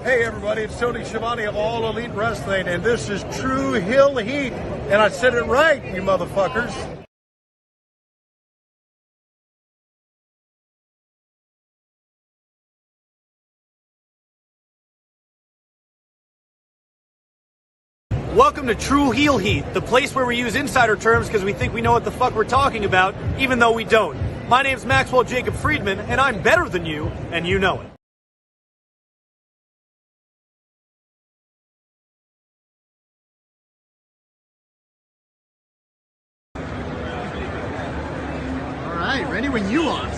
Hey everybody, it's Tony Schiavone of All Elite Wrestling, and this is True Hill Heat, and I said it right, you motherfuckers. Welcome to True Heel Heat, the place where we use insider terms because we think we know what the fuck we're talking about, even though we don't. My name's Maxwell Jacob Friedman, and I'm better than you, and you know it. Alright, ready when you are.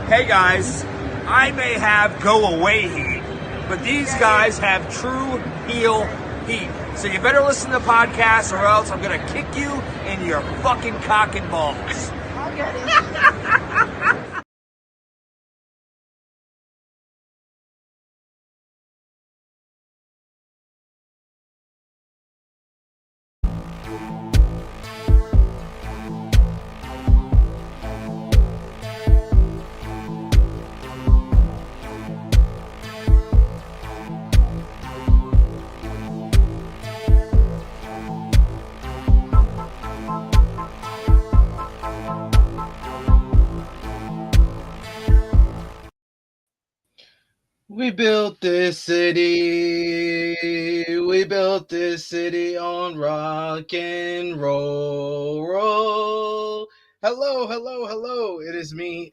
Hey guys, I may have go away heat, but these guys have true heel heat. So you better listen to the podcast or else I'm gonna kick you in your fucking cock and balls. I'll get it. We built this city. We built this city on rock and roll. Hello, hello, hello. It is me,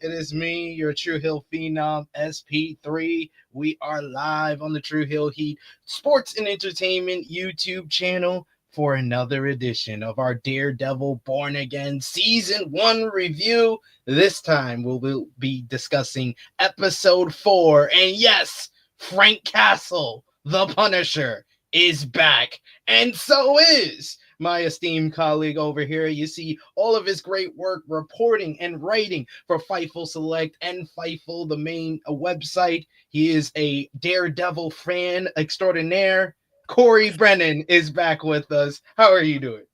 your True Hill Phenom SP3. We are live on the True Hill Heat Sports and Entertainment YouTube channel for another edition of our Daredevil Born Again Season 1 review. This time we'll be discussing episode 4. And yes, Frank Castle, the Punisher, is back. And so is my esteemed colleague over here. You see all of his great work reporting and writing for Fightful Select and Fightful, the main website. He is a Daredevil fan extraordinaire. Corey Brennan is back with us. How are you doing?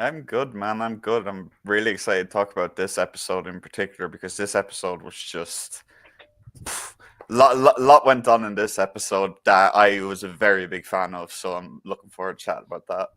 I'm good, man. I'm good. I'm really excited to talk about this episode in particular because this episode was just lot went on in this episode that I was a very big fan of. So I'm looking forward to chat about that.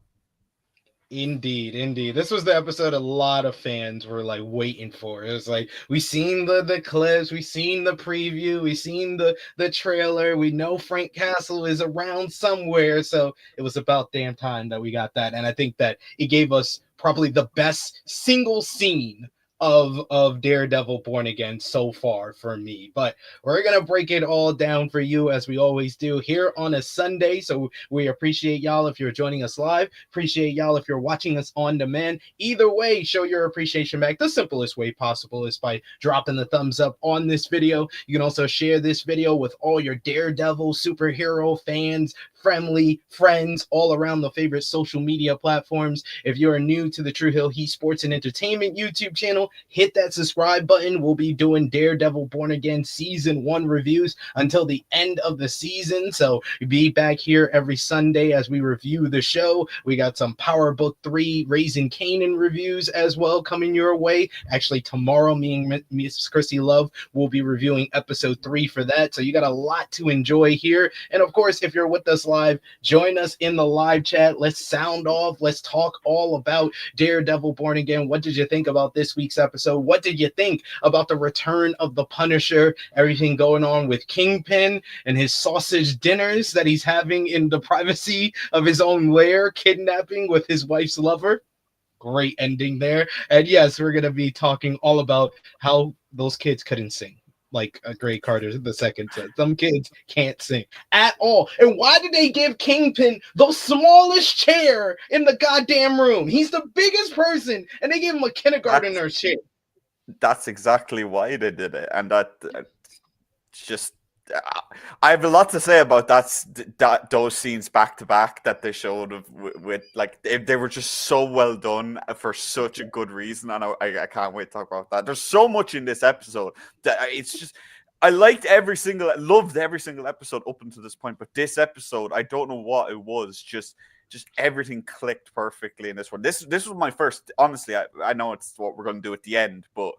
Indeed. This was the episode a lot of fans were like waiting for. It was like we seen the clips, we seen the preview, we seen the trailer. We know Frank Castle is around somewhere, so it was about damn time that we got that. And I think that it gave us probably the best single scene of Daredevil Born Again so far for me. But we're gonna break it all down for you as we always do here on a Sunday. So we appreciate y'all if you're joining us live. Appreciate y'all if you're watching us on demand. Either way, show your appreciation back. The simplest way possible is by dropping the thumbs up on this video. You can also share this video with all your Daredevil superhero fans, friendly friends all around the favorite social media platforms. If you are new to the True Hill Heat Sports and Entertainment YouTube channel, hit that subscribe button. We'll be doing Daredevil Born Again Season 1 reviews until the end of the season. So be back here every Sunday as we review the show. We got some Power Book 3 Raising Kanan reviews as well coming your way. Actually, tomorrow, me and Miss Chrissy Love will be reviewing episode 3 for that. So you got a lot to enjoy here. And of course, if you're with us live, join us in the live chat. Let's sound off. Let's talk all about Daredevil Born Again. What did you think about this week's episode? What did you think about the return of the Punisher? Everything going on with Kingpin and his sausage dinners that he's having in the privacy of his own lair, kidnapping with his wife's lover. Great ending there. And yes, we're going to be talking all about how those kids couldn't sing. Like Gray Carter the second said, some kids can't sing at all. And why did they give Kingpin the smallest chair in the goddamn room? He's the biggest person, and they gave him a kindergartner chair. That's exactly why they did it, and that just. I have a lot to say about those scenes back to back that they showed with like they were just so well done for such a good reason, and I can't wait to talk about that. There's so much in this episode that it's just I loved every single episode up until this point, but this episode I don't know what it was, just everything clicked perfectly in this one. This was my first. Honestly, I know it's what we're going to do at the end, but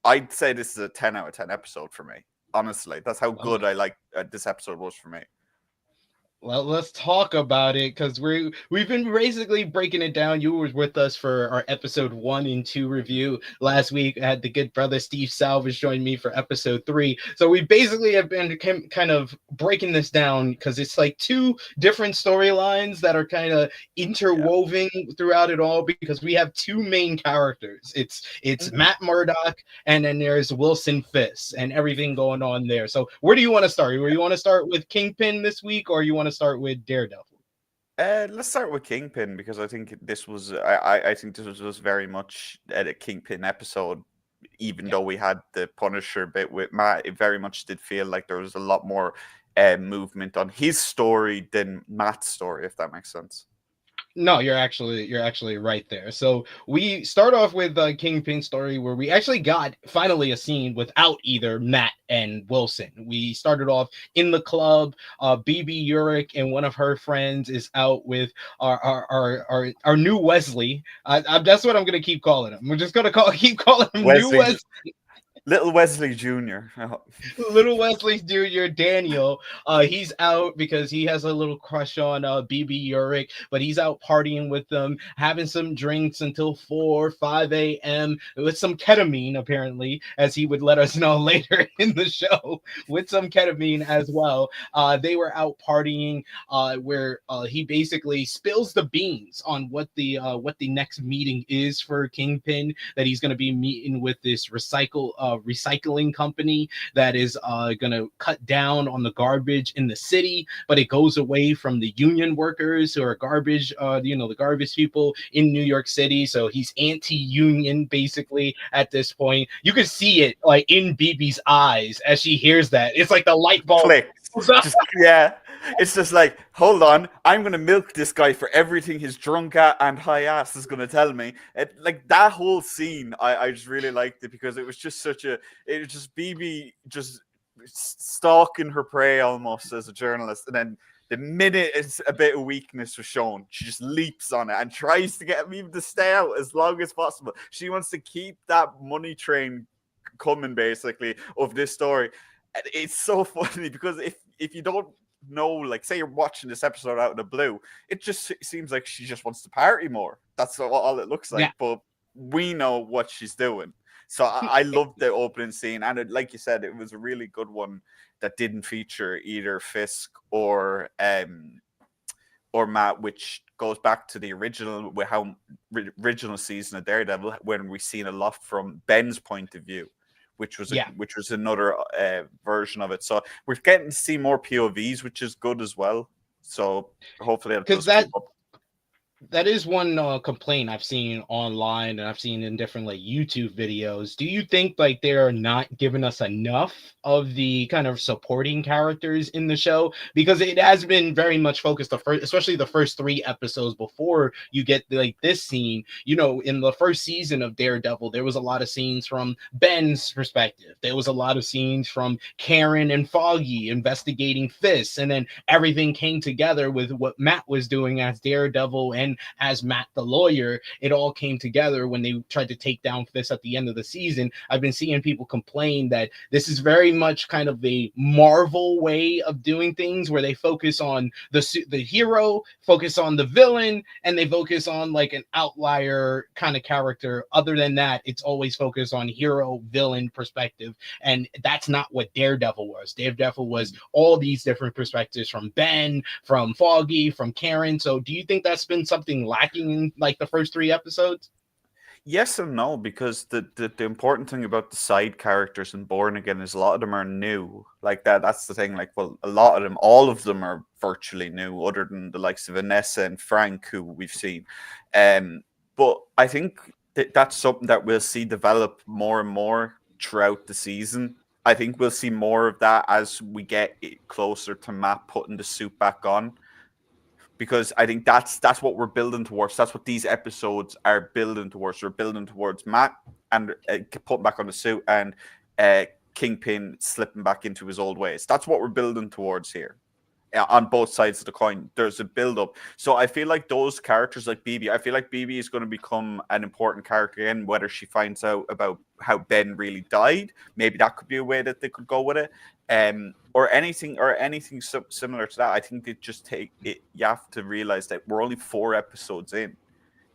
I'd say this is a 10 out of 10 episode for me. Honestly, that's how good I like this episode was for me. let's talk about it because we've been basically breaking it down. You were with us for our episode 1 and 2 review last week. I had the good brother Steve Salvage join me for episode 3. So we basically have been kind of breaking this down because it's like 2 different storylines that are kind of interwoven throughout it all, because we have 2 main characters. It's Matt Murdock, and then there's Wilson Fisk and everything going on there. So where do you want to start? Where you want to start with Kingpin this week, or you want to start with Daredevil? Let's start with Kingpin, because I think this was I think this was very much a Kingpin episode. Even though we had the Punisher bit with Matt, it very much did feel like there was a lot more movement on his story than Matt's story, if that makes sense. No, you're actually right there. So we start off with Kingpin's story, where we actually got finally a scene without either Matt and Wilson. We started off in the club. BB Urick and one of her friends is out with our new Wesley. That's what I'm gonna keep calling him. We're just gonna keep calling him Wesley, new Wesley. Little Wesley Jr. Little Wesley Jr. Daniel. He's out because he has a little crush on BB Urick, but he's out partying with them, having some drinks until 5 a.m. with some ketamine, apparently, as he would let us know later in the show, with some ketamine as well. They were out partying, where he basically spills the beans on what the next meeting is for Kingpin, that he's going to be meeting with this recycling company that is going to cut down on the garbage in the city, but it goes away from the union workers who are garbage, the garbage people in New York City. So he's anti-union basically at this point. You can see it like in BB's eyes as she hears that. It's like the light bulb clicks. It's just like, hold on, I'm gonna milk this guy for everything his drunk and high ass is gonna tell me. Like that whole scene, I just really liked it, because it was just it was just BB just stalking her prey almost as a journalist, and then the minute a bit of weakness was shown, she just leaps on it and tries to get him to stay out as long as possible. She wants to keep that money train coming, basically, of this story. And it's so funny, because if you don't know, like, say you're watching this episode out of the blue, it just seems like she just wants to party more. That's all it looks like. Yeah. But we know what she's doing. So I loved the opening scene, and like you said, it was a really good one that didn't feature either Fisk or Matt, which goes back to the original season of Daredevil, when we've seen a lot from Ben's point of view, which was another version of it. So we're getting to see more POVs, which is good as well. So hopefully that is one complaint I've seen online, and I've seen in different like YouTube videos. Do you think like they're not giving us enough of the kind of supporting characters in the show? Because it has been very much focused, especially the first 3 episodes before you get like this scene. You know, in the first season of Daredevil, there was a lot of scenes from Ben's perspective. There was a lot of scenes from Karen and Foggy investigating Fisk, and then everything came together with what Matt was doing as Daredevil and as Matt the lawyer. It all came together when they tried to take down Fisk at the end of the season. I've been seeing people complain that this is very much kind of a Marvel way of doing things, where they focus on the hero, focus on the villain, and they focus on like an outlier kind of character. Other than that, it's always focused on hero villain perspective, and that's not what Daredevil was. Daredevil was all these different perspectives, from Ben, from Foggy, from Karen. So do you think that's been something lacking in like the first 3 episodes? Yes and no, because the important thing about the side characters in Born Again is a lot of them are new. Like that's the thing. Like, well, a lot of them, all of them are virtually new, other than the likes of Vanessa and Frank, who we've seen. But I think that's something that we'll see develop more and more throughout the season. I think we'll see more of that as we get closer to Matt putting the suit back on. Because I think that's what we're building towards. That's what these episodes are building towards. We're building towards Matt and putting back on the suit, and Kingpin slipping back into his old ways. That's what we're building towards here. on both sides of the coin. There's a build up. So I feel like those characters like BB, I feel like BB is going to become an important character again, whether she finds out about how Ben really died. Maybe that could be a way that they could go with it. Or anything similar to that. I think they just take it. You have to realize that we're only 4 episodes in.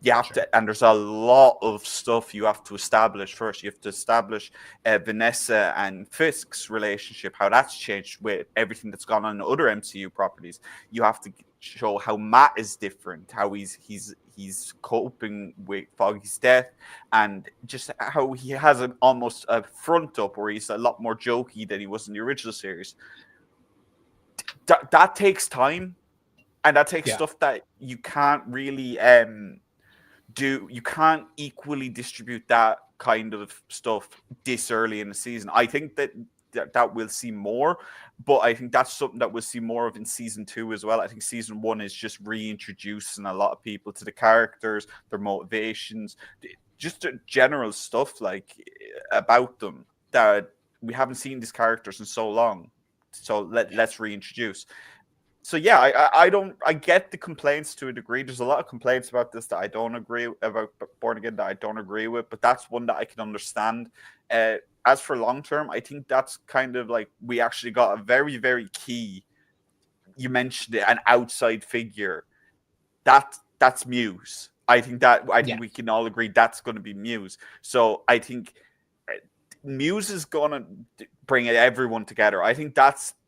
You have to, and there's a lot of stuff you have to establish first. You have to establish Vanessa and Fisk's relationship, how that's changed with everything that's gone on in other MCU properties. You have to show how Matt is different, how he's coping with Foggy's death, and just how he has almost a front up where he's a lot more jokey than he was in the original series. That takes time, and that takes stuff that you can't really you can't equally distribute that kind of stuff this early in the season. I think that we'll see more, but I think that's something that we'll see more of in season 2 as well. I think season 1 is just reintroducing a lot of people to the characters, their motivations, just general stuff like about them that we haven't seen these characters in so long. So let's reintroduce. So yeah, I get the complaints to a degree. There's a lot of complaints about this that I don't agree about Born Again that I don't agree with, but that's one that I can understand. As for long term, I think that's kind of like we actually got a very, very key. You mentioned it, an outside figure. That's Muse. I think we can all agree that's going to be Muse. So I think Muse is going to bring everyone together. I think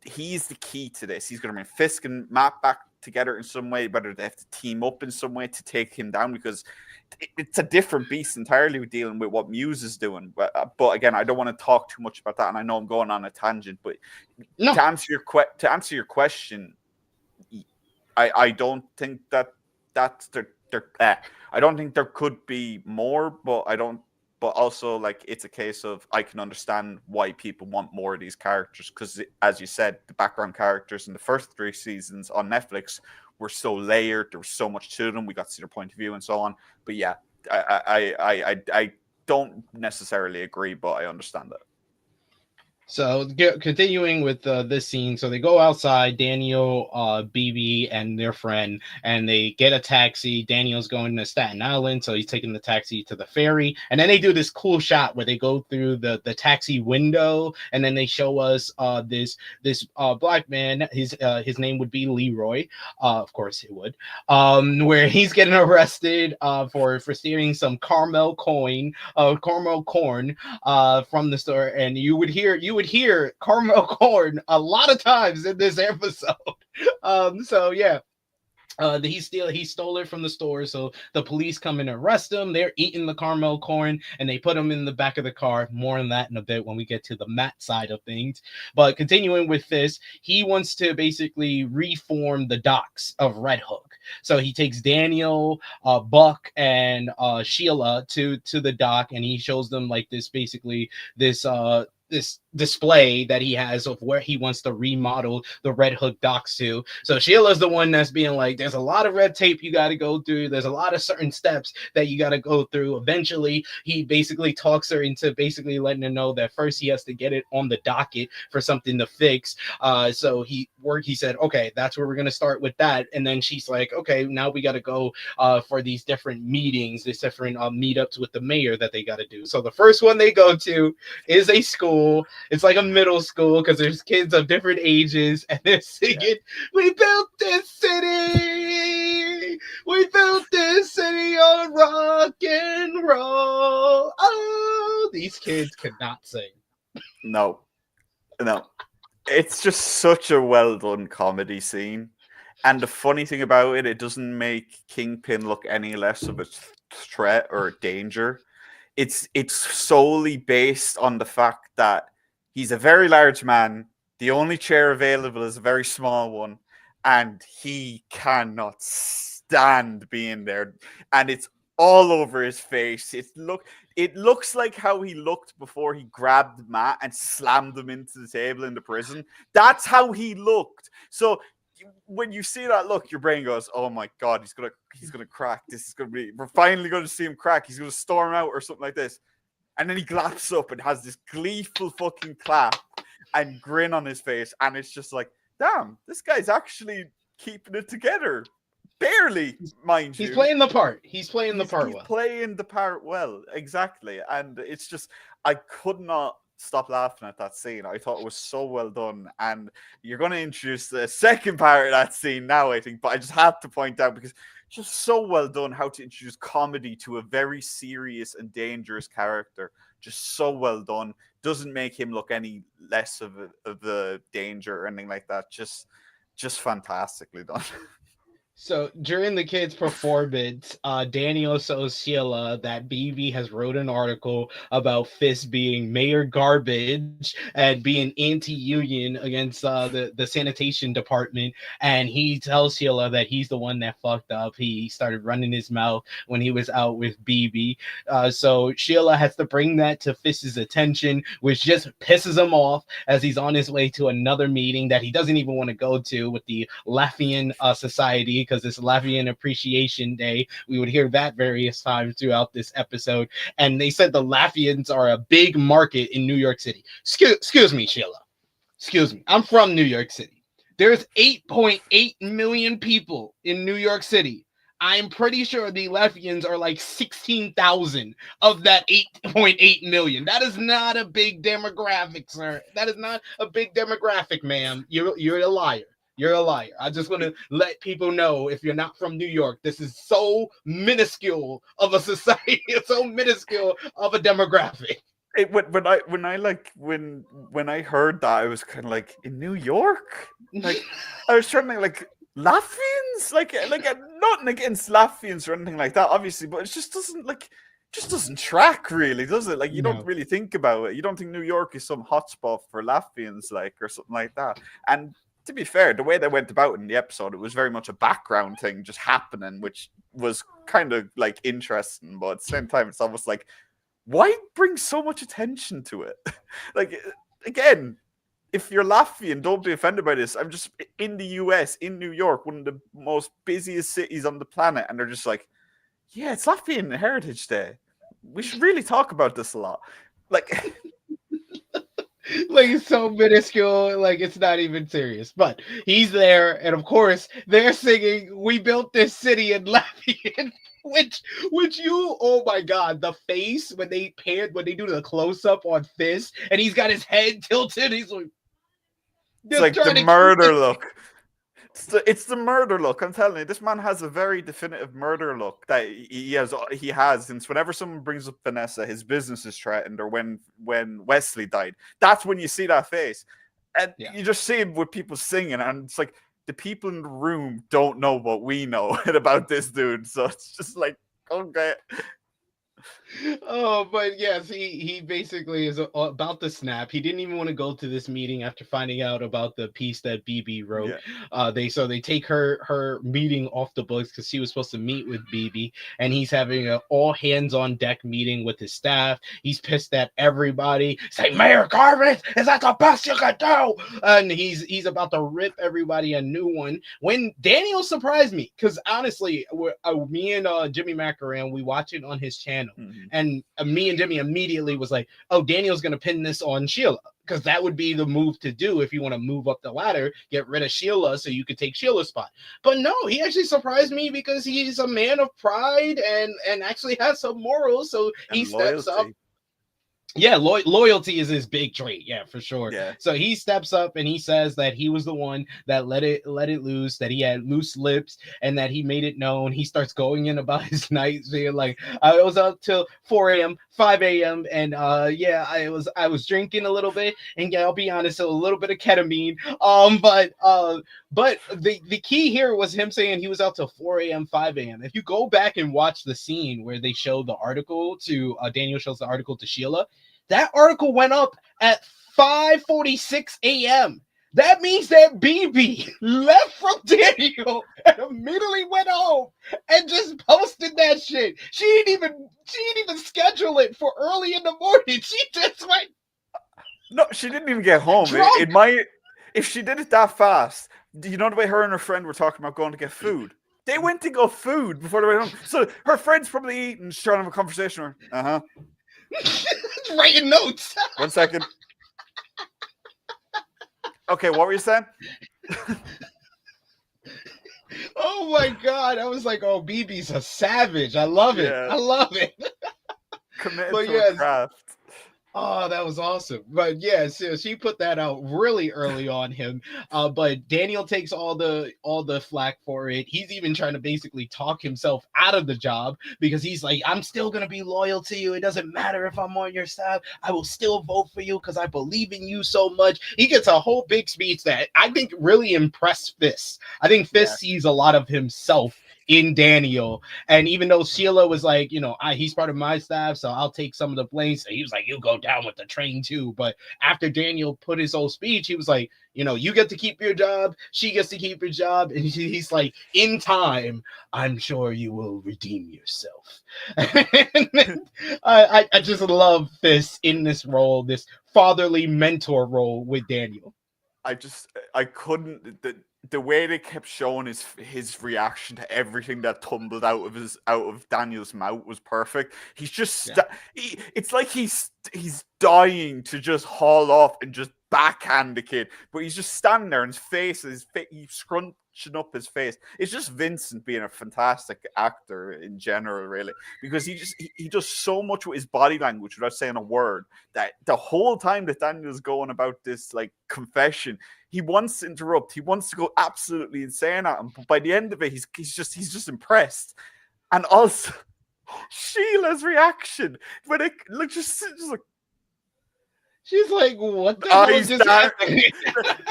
he's the key to this. He's going to bring Fisk and Matt back together in some way, whether they have to team up in some way to take him down, because it's a different beast entirely with dealing with what Muse is doing. But again, I don't want to talk too much about that, and I know I'm going on a tangent. But to answer your question, I don't think that's I don't think there could be more, but I don't. But also, like, it's a case of I can understand why people want more of these characters, because, as you said, the background characters in the first 3 seasons on Netflix were so layered. There was so much to them. We got to see their point of view and so on. But yeah, I don't necessarily agree, but I understand it. So continuing with this scene, so they go outside, Daniel, BB, and their friend, and they get a taxi. Daniel's going to Staten Island, so he's taking the taxi to the ferry, and then they do this cool shot where they go through the taxi window, and then they show us this black man. His name would be Leroy, of course it would, where he's getting arrested for stealing some caramel corn from the store, and you would hear caramel corn a lot of times in this episode. So yeah. He stole it from the store, so the police come and arrest him. They're eating the caramel corn, and they put him in the back of the car. More on that in a bit when we get to the Matt side of things. But continuing with this, he wants to basically reform the docks of Red Hook. So he takes Daniel, Buck, and Sheila to the dock, and he shows them like this display that he has of where he wants to remodel the Red Hook docks to. So Sheila's the one that's being like, there's a lot of red tape you got to go through. There's a lot of certain steps that you got to go through. Eventually, he basically talks her into basically letting her know that first he has to get it on the docket for something to fix. So he said, okay, that's where we're going to start with that. And then she's like, okay, now we got to go for these different meetings, these different meetups with the mayor that they got to do. So the first one they go to is a school. It's like a middle school because there's kids of different ages, and they're singing, "We built this city. We built this city on rock and roll." Oh, these kids could not sing. No. It's just such a well done comedy scene. And the funny thing about it doesn't make Kingpin look any less of a threat or a danger. It's solely based on the fact that he's a very large man. The only chair available is a very small one, and he cannot stand being there. And it's all over his face. It looks like how he looked before he grabbed Matt and slammed him into the table in the prison. That's how he looked. So when you see that look, your brain goes, "Oh my god, he's gonna crack. We're finally gonna see him crack. He's gonna storm out or something like this." And then he glaps up and has this gleeful fucking clap and grin on his face, and it's just like, damn, this guy's actually keeping it together. Barely, mind you. He's playing the part. He's playing the part well. He's playing the part well, exactly. And it's just, I could not stop laughing at that scene. I thought it was so well done. And you're going to introduce the second part of that scene now, I think. But I just had to point out, because it's just so well done how to introduce comedy to a very serious and dangerous character. Just so well done. Doesn't make him look any less of a danger or anything like that. Just fantastically done. So during the kids' performance, Daniel shows Sheila that BB has wrote an article about Fisk being mayor garbage and being anti-union against the sanitation department, and he tells Sheila that he's the one that fucked up. He started running his mouth when he was out with BB. So Sheila has to bring that to Fisk's attention, which just pisses him off as he's on his way to another meeting that he doesn't even want to go to with the Latvian Society, because it's Latvian Appreciation Day. We would hear that various times throughout this episode. And they said the Latvians are a big market in New York City. Excuse me, Sheila. Excuse me. I'm from New York City. There's 8.8 million people in New York City. I'm pretty sure the Latvians are like 16,000 of that 8.8 million. That is not a big demographic, sir. That is not a big demographic, ma'am. You're a liar. You're a liar. I just want to let people know, if you're not from New York, this is so minuscule of a society, so minuscule of a demographic. When I heard that, I was kind of like, in New York? Like, I was trying to like Latvians? Like nothing against Latvians or anything like that, obviously, but it just doesn't track really, does it? Like, you don't really think about it. You don't think New York is some hotspot for Latvians, like, or something like that. And to be fair, the way they went about in the episode, it was very much a background thing just happening, which was kind of like interesting, but at the same time, it's almost like, why bring so much attention to it? Like, again, if you're Latvian, don't be offended by this. I'm just in the US, in New York, one of the most busiest cities on the planet, and they're just like, yeah, it's Latvian Heritage Day. We should really talk about this a lot. Like, like, it's so minuscule, like it's not even serious. But he's there, and of course they're singing "We Built This City" in Latvian, which you, oh my god, the face when they do the close up on Fisk, and he's got his head tilted. He's like, it's like the murder look. It's the murder look. I'm telling you, this man has a very definitive murder look that he has since whenever someone brings up Vanessa, his business is threatened, or when Wesley died. That's when you see that face. And you just see him with people singing, and it's like the people in the room don't know what we know about this dude. So it's just like, okay. Oh, but yes, he basically is about to snap. He didn't even want to go to this meeting after finding out about the piece that BB wrote. Yeah. They take her meeting off the books because she was supposed to meet with BB, and he's having an all hands on deck meeting with his staff. He's pissed at everybody. Say, Mayor Garvin, is that the best you can do? And he's about to rip everybody a new one. When Daniel surprised me, because honestly, me and Jimmy Macaran, we watch it on his channel. Mm-hmm. And me and Jimmy immediately was like, oh, Daniel's going to pin this on Sheila, because that would be the move to do if you want to move up the ladder, get rid of Sheila so you could take Sheila's spot. But no, he actually surprised me because he's a man of pride and actually has some morals. So he steps up. Yeah, loyalty is his big trait. Yeah, for sure. Yeah. So he steps up and he says that he was the one that let it loose, that he had loose lips, and that he made it known. He starts going in about his nights, being like, I was up till 4 a.m., 5 a.m., and I was drinking a little bit, and yeah, I'll be honest, a little bit of ketamine. But the key here was him saying he was out till 4 a.m., 5 a.m. If you go back and watch the scene where they show the article to Daniel shows the article to Sheila, that article went up at 5:46 a.m. That means that BB left from Daniel and immediately went home and just posted that shit. She didn't even schedule it for early in the morning. She just went. No, she didn't even get home. If she did it that fast, do you know the way her and her friend were talking about going to get food? They went to go food before they went home. So her friend's probably eating, she's trying to have a conversation with her. Writing notes. 1 second. Okay, what were you saying? Oh my god! I was like, "Oh, BB's a savage. I love it. Yeah, I love it." committed But to a yes, craft. oh, that was awesome. But yeah, so she put that out really early on him. But Daniel takes all the flack for it. He's even trying to basically talk himself out of the job because he's like, I'm still gonna be loyal to you. It doesn't matter if I'm on your side. I will still vote for you because I believe in you so much. He gets a whole big speech that I think really impressed Fist. I think Fist Yeah. sees a lot of himself in Daniel. And even though Sheila was like, he's part of my staff, so I'll take some of the blame. So he was like, you go down with the train too. But after Daniel put his whole speech, he was like, you get to keep your job. She gets to keep her job. And he's like, in time, I'm sure you will redeem yourself. I just love this in this role, this fatherly mentor role with Daniel. I couldn't the way they kept showing his reaction to everything that tumbled out of Daniel's mouth was perfect. He's just it's like he's dying to just haul off and just backhand the kid, but he's just standing there and he's scrunching up his face. It's just Vincent being a fantastic actor in general, really, because he does so much with his body language without saying a word, that the whole time that Daniel's going about this like confession, he wants to interrupt, he wants to go absolutely insane at him, but by the end of it, he's just impressed. And also Sheila's reaction when it just like, she's like, what the hell just happened?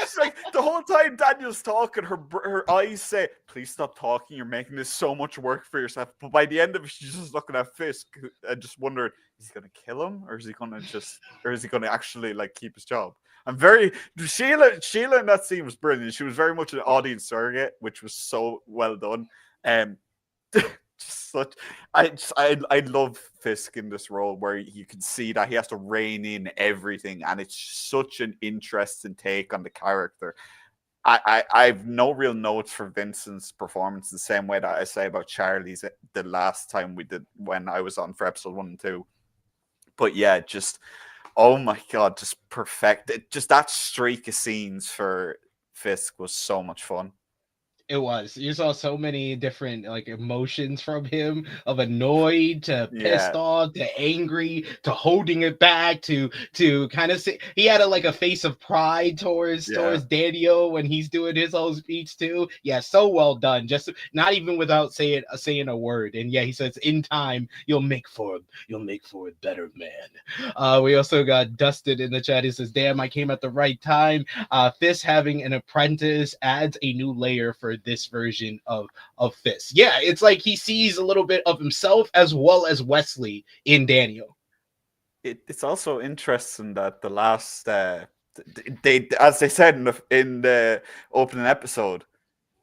It's like the whole time Daniel's talking, her eyes say, please stop talking, you're making this so much work for yourself. But by the end of it, she's just looking at Fisk and just wondering, is he gonna kill him, or is he gonna actually like keep his job? Sheila in that scene was brilliant. She was very much an audience surrogate, which was so well done. I love Fisk in this role where you can see that he has to rein in everything, and it's such an interesting take on the character. I have no real notes for Vincent's performance the same way that I say about Charlie's the last time we did when I was on for episode 1 and 2. But yeah, just oh my god, just perfect. Just that streak of scenes for Fisk was so much fun. It was. You saw so many different like emotions from him, of annoyed to pissed off to angry to holding it back to kind of say he had a face of pride towards Daniel when he's doing his whole speech too. Yeah, so well done. Just not even without saying a word. And yeah, he says, in time you'll make for a better man. We also got Dustin in the chat. He says, damn, I came at the right time. Fist having an apprentice adds a new layer for this version of Fist. Yeah, it's like he sees a little bit of himself as well as Wesley in Daniel. It's also interesting that the last they as they said in the opening episode,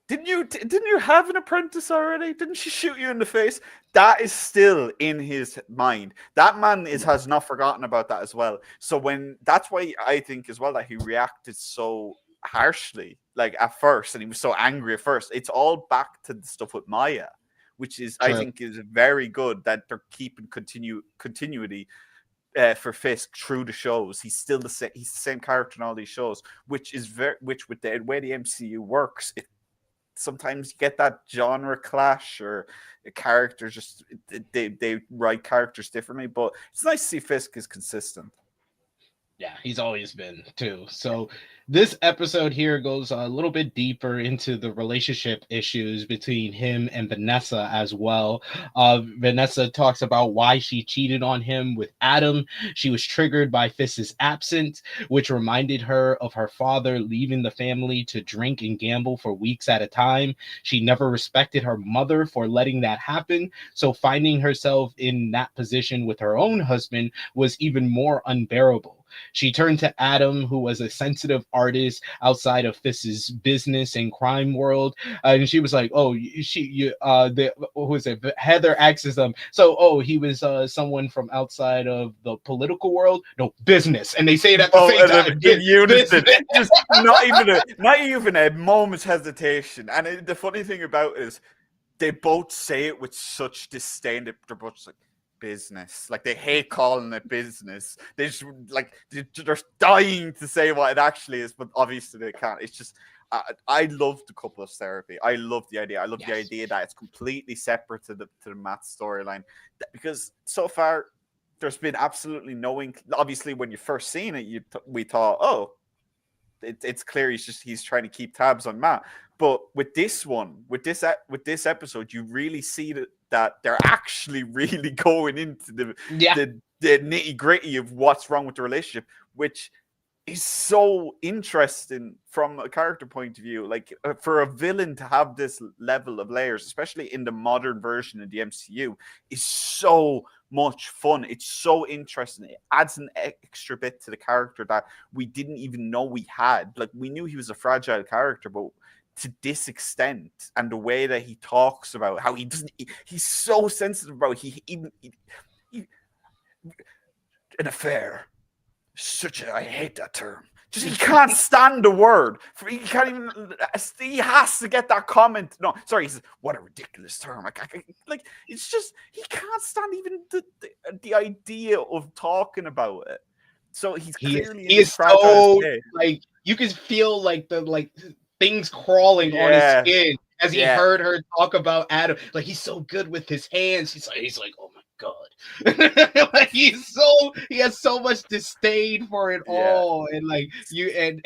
didn't you have an apprentice already? Didn't she shoot you in the face? That is still in his mind. That man has not forgotten about that as well. So that's why I think as well that he reacted so harshly, like at first, and he was so angry at first. It's all back to the stuff with Maya, which is I think is very good that they're keeping continuity for Fisk through the shows. He's still the same character in all these shows, which with the way the MCU works, sometimes you get that genre clash, or a character just they write characters differently. But it's nice to see Fisk is consistent. Yeah, he's always been too. So this episode here goes a little bit deeper into the relationship issues between him and Vanessa as well. Vanessa talks about why she cheated on him with Adam. She was triggered by Fist's absence, which reminded her of her father leaving the family to drink and gamble for weeks at a time. She never respected her mother for letting that happen. So finding herself in that position with her own husband was even more unbearable. She turned to Adam, who was a sensitive artist outside of Fist's business and crime world, and she was like, "Oh, who was it? Heather asks them, so he was someone from outside of the political world, no business," and they say it at the same time. Just not even a moment's hesitation. And the funny thing about it is, they both say it with such disdain. They're both just like, business, like they hate calling it business. They just like they're dying to say what it actually is, but obviously they can't. It's just I love the couples therapy. I love the idea. I love the Yes. idea that it's completely separate to the Matt storyline, because so far there's been absolutely no obviously when you first seen it, we thought, oh, it's clear he's trying to keep tabs on Matt. But with this one, with this episode, you really see that they're actually really going into the nitty gritty of what's wrong with the relationship, which is so interesting from a character point of view. Like, for a villain to have this level of layers, especially in the modern version of the MCU, is so much fun. It's so interesting. It adds an extra bit to the character that we didn't even know we had. Like, we knew he was a fragile character, but to this extent, and the way that he talks about how he's so sensitive about an affair. I hate that term. Just he can't stand the word. He can't even. He has to get that comment. No, sorry. He says, "What a ridiculous term!" Like it's just he can't stand even the idea of talking about it. So he's clearly he is so like you can feel like the things crawling on his skin as he heard her talk about Adam. Like he's so good with his hands. He's like, oh my God. Like he has so much disdain for it all. And like and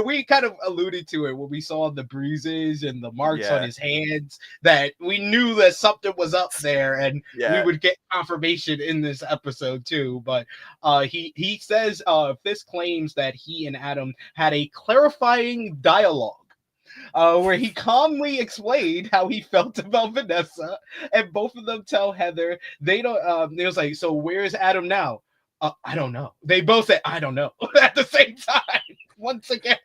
we kind of alluded to it when we saw the bruises and the marks on his hands, that we knew that something was up there, and we would get confirmation in this episode too. But he says Fisk claims that he and Adam had a clarifying dialogue where he calmly explained how he felt about Vanessa, and both of them tell Heather they don't. They was like, so where's Adam now? I don't know. They both say I don't know at the same time. Once again,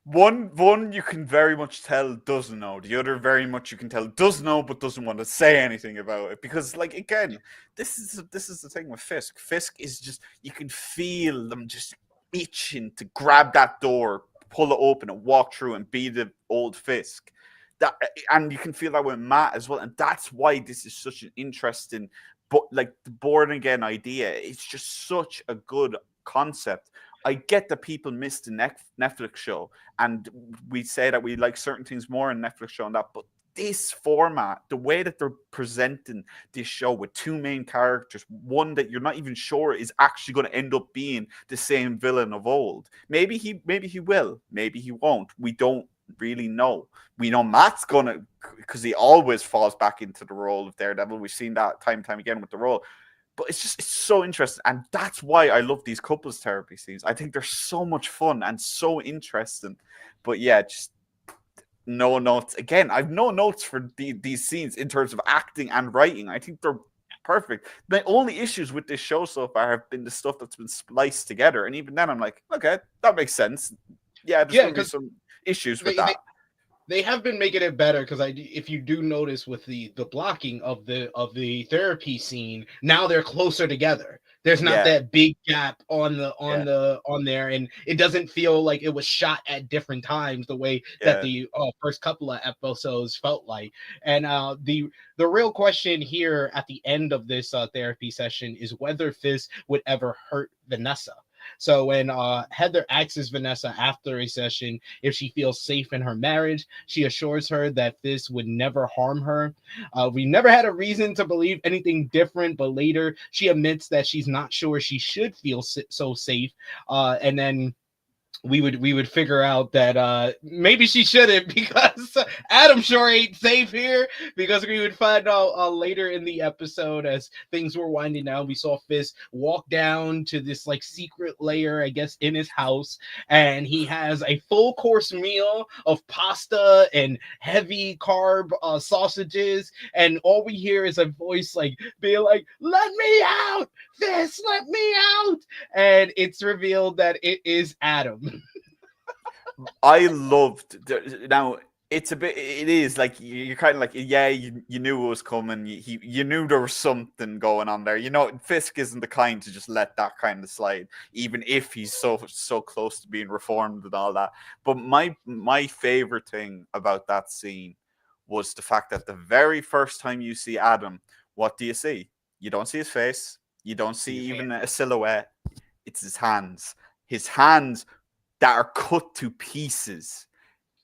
one you can very much tell doesn't know. The other very much you can tell does know but doesn't want to say anything about it, because like again, this is the thing with Fisk. Fisk is just, you can feel them just itching to grab that door, pull it open and walk through and be the old Fisk. And you can feel that with Matt as well, and that's why this is such an interesting, but like the born again idea. It's just such a good concept. I get that people missed the Netflix show, and we say that we like certain things more in Netflix show and that, but this format, the way that they're presenting this show with two main characters, one that you're not even sure is actually going to end up being the same villain of old. Maybe he will, maybe he won't. We don't really know. We know Matt's gonna, because he always falls back into the role of Daredevil. We've seen that time and time again with the role. But it's so interesting, and that's why I love these couples therapy scenes. I think they're so much fun and so interesting. But yeah, just no notes. Again, I've no notes for these scenes in terms of acting and writing. I think they're perfect. The only issues with this show so far have been the stuff that's been spliced together, and even then I'm like, okay, that makes sense. Yeah, there's going to be some issues with that. They have been making it better, because if you do notice with the blocking of the therapy scene, now they're closer together. There's not that big gap on there, and it doesn't feel like it was shot at different times the way that the first couple of episodes felt like. And the real question here at the end of this therapy session is whether Fisk would ever hurt Vanessa. So when Heather asks Vanessa after a session if she feels safe in her marriage, she assures her that this would never harm her. We never had a reason to believe anything different, but later she admits that she's not sure she should feel so safe. And then we would figure out that maybe she shouldn't, because Adam sure ain't safe here, because we would find out later in the episode, as things were winding down, we saw Fisk walk down to this like secret lair, I guess, in his house, and he has a full course meal of pasta and heavy carb sausages, and all we hear is a voice like being like, "Let me out, Fisk, let me out," and it's revealed that it is Adam. I loved now. It is like you're kind of like, you knew it was coming. You knew there was something going on there. You know, Fisk isn't the kind to just let that kind of slide, even if he's so close to being reformed and all that. But my favorite thing about that scene was the fact that the very first time you see Adam, what do you see? You don't see his face. You don't see even a silhouette. It's his hands. His hands that are cut to pieces.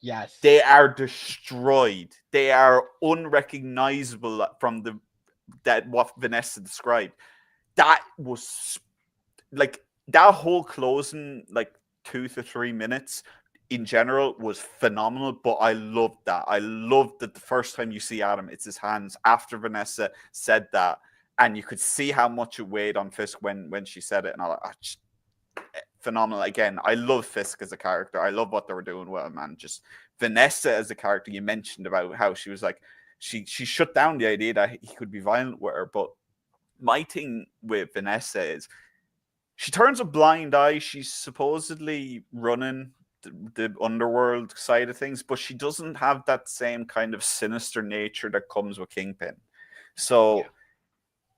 Yes. They are destroyed. They are unrecognizable from what Vanessa described. That was like that whole closing, like 2 to 3 minutes in general was phenomenal. But I loved that. I loved that the first time you see Adam, it's his hands after Vanessa said that, and you could see how much it weighed on Fisk when she said it, and phenomenal. Again, I love Fisk as a character. I love what they were doing with him, and just Vanessa as a character. You mentioned about how she was like she shut down the idea that he could be violent with her. But my thing with Vanessa is she turns a blind eye. She's supposedly running the underworld side of things, but she doesn't have that same kind of sinister nature that comes with Kingpin. So,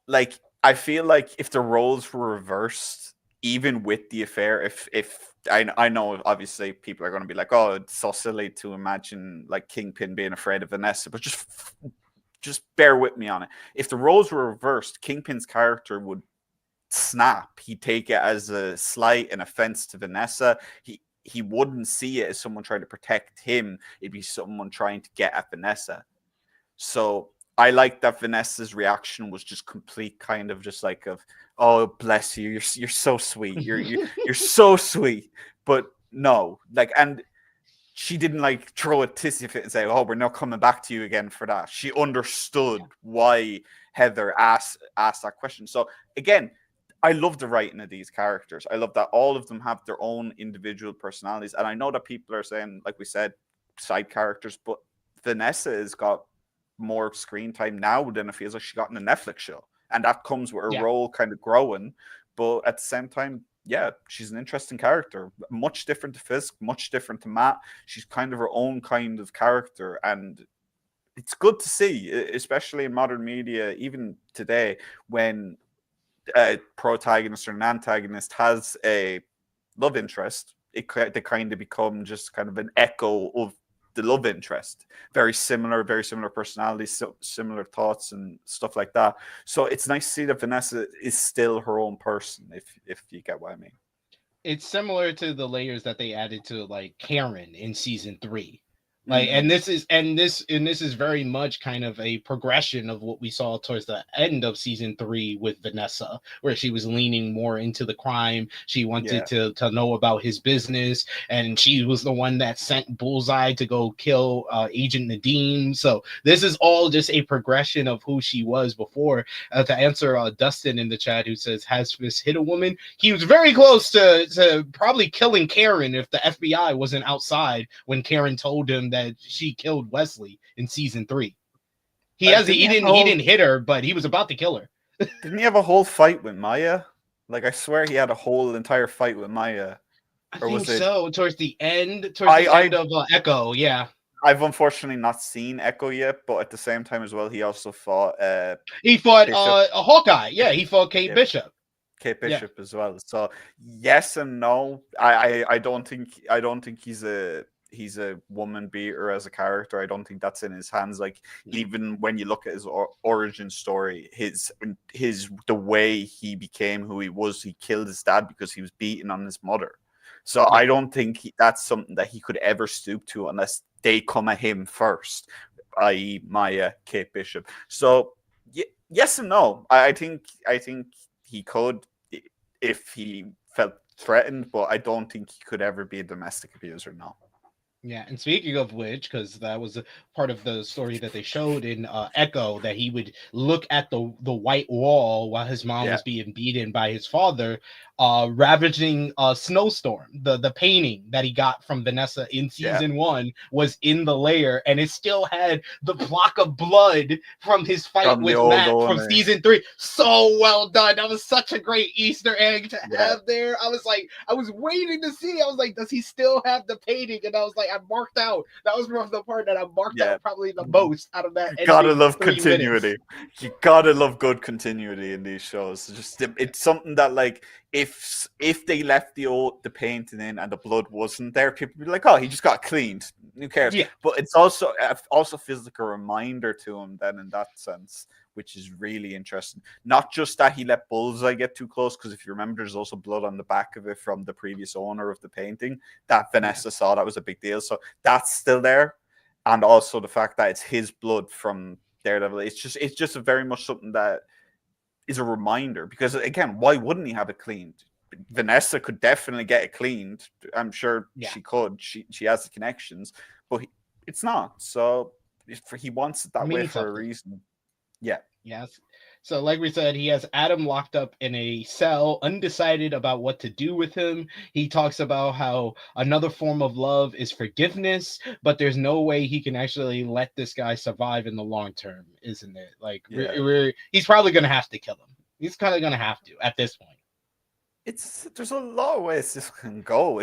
like, I feel like if the roles were reversed, even with the affair, if I know obviously people are going to be like, oh, it's so silly to imagine like Kingpin being afraid of Vanessa, but just bear with me on it. If the roles were reversed, Kingpin's character would snap. He'd take it as a slight, an offense to Vanessa. He wouldn't see it as someone trying to protect him. It'd be someone trying to get at Vanessa. So I like that Vanessa's reaction was just complete kind of just like of, oh, bless you, you're so sweet, you're so sweet. But no, like, and she didn't like throw a tissy fit and say, oh, we're not coming back to you again for that. She understood why Heather asked that question. So again, I love the writing of these characters. I love that all of them have their own individual personalities. And I know that people are saying, like we said, side characters, but Vanessa has got more screen time now than it feels like she got in a Netflix show. And that comes with her role kind of growing. But at the same time, yeah, she's an interesting character. Much different to Fisk, much different to Matt. She's kind of her own kind of character. And it's good to see, especially in modern media, even today, when a protagonist or an antagonist has a love interest, they kind of become just kind of an echo of the love interest. Very similar personalities, similar thoughts and stuff like that. So it's nice to see that Vanessa is still her own person, if you get what I mean. It's similar to the layers that they added to like Karen in season 3. Like, and this is very much kind of a progression of what we saw towards the end of season 3 with Vanessa, where she was leaning more into the crime. She wanted to know about his business, and she was the one that sent Bullseye to go kill Agent Nadeem. So this is all just a progression of who she was before. To answer Dustin in the chat, who says, has Fisk hit a woman? He was very close to probably killing Karen if the FBI wasn't outside when Karen told him that she killed Wesley in season 3. He didn't hit her, but he was about to kill her. Didn't he have a whole fight with Maya? Like, I swear he had a whole entire fight with Maya. I think so. Towards the end of Echo, yeah. I've unfortunately not seen Echo yet, but at the same time as well, he also fought. He fought a Hawkeye. Yeah, he fought Kate Bishop. Kate Bishop as well. So yes and no. I don't think he's a woman beater as a character. I don't think that's in his hands. Like, even when you look at his origin story, the way he became who he was, he killed his dad because he was beaten on his mother. So I don't think that's something that he could ever stoop to unless they come at him first, i.e. Maya, Kate Bishop. So yes and no. I think he could if he felt threatened, but I don't think he could ever be a domestic abuser, no. Yeah, and speaking of which, because that was a part of the story that they showed in Echo, that he would look at the white wall while his mom was being beaten by his father, ravaging Snowstorm. The painting that he got from Vanessa in season 1 was in the layer, and it still had the block of blood from his fight with Matt from season 3. So well done. That was such a great Easter egg to have there. I was waiting to see. I was like, does he still have the painting? And I was like, I marked out. That was the part that I marked out probably the most out of that. You gotta love continuity. You gotta love good continuity in these shows. It's something that, like, if they left the painting in and the blood wasn't there, people would be like, oh, he just got cleaned. Who cares? Yeah. But it's also feels like a reminder to him then in that sense, which is really interesting. Not just that he let Bullseye get too close, because if you remember, there's also blood on the back of it from the previous owner of the painting that Vanessa saw. That was a big deal. So that's still there. And also the fact that it's his blood from Daredevil. It's just a very much something that is a reminder, because again, why wouldn't he have it cleaned? Vanessa could definitely get it cleaned. I'm sure she could. She has the connections, but it's not. So he wants it that way for a reason. Yeah. Yes. So, like we said, he has Adam locked up in a cell, undecided about what to do with him. He talks about how another form of love is forgiveness, but there's no way he can actually let this guy survive in the long term, isn't it? Like, he's probably going to have to kill him. He's kind of going to have to at this point. There's a lot of ways this can go.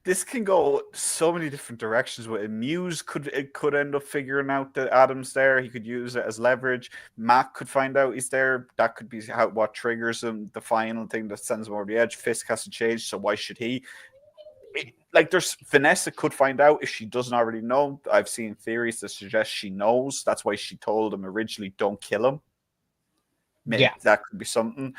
This can go so many different directions with it. Muse could end up figuring out that Adam's there. He could use it as leverage. Matt could find out he's there. That could be what triggers him. The final thing that sends him over the edge. Fisk hasn't changed, so why should he? Vanessa could find out if she doesn't already know. I've seen theories that suggest she knows. That's why she told him originally, don't kill him. Maybe that could be something.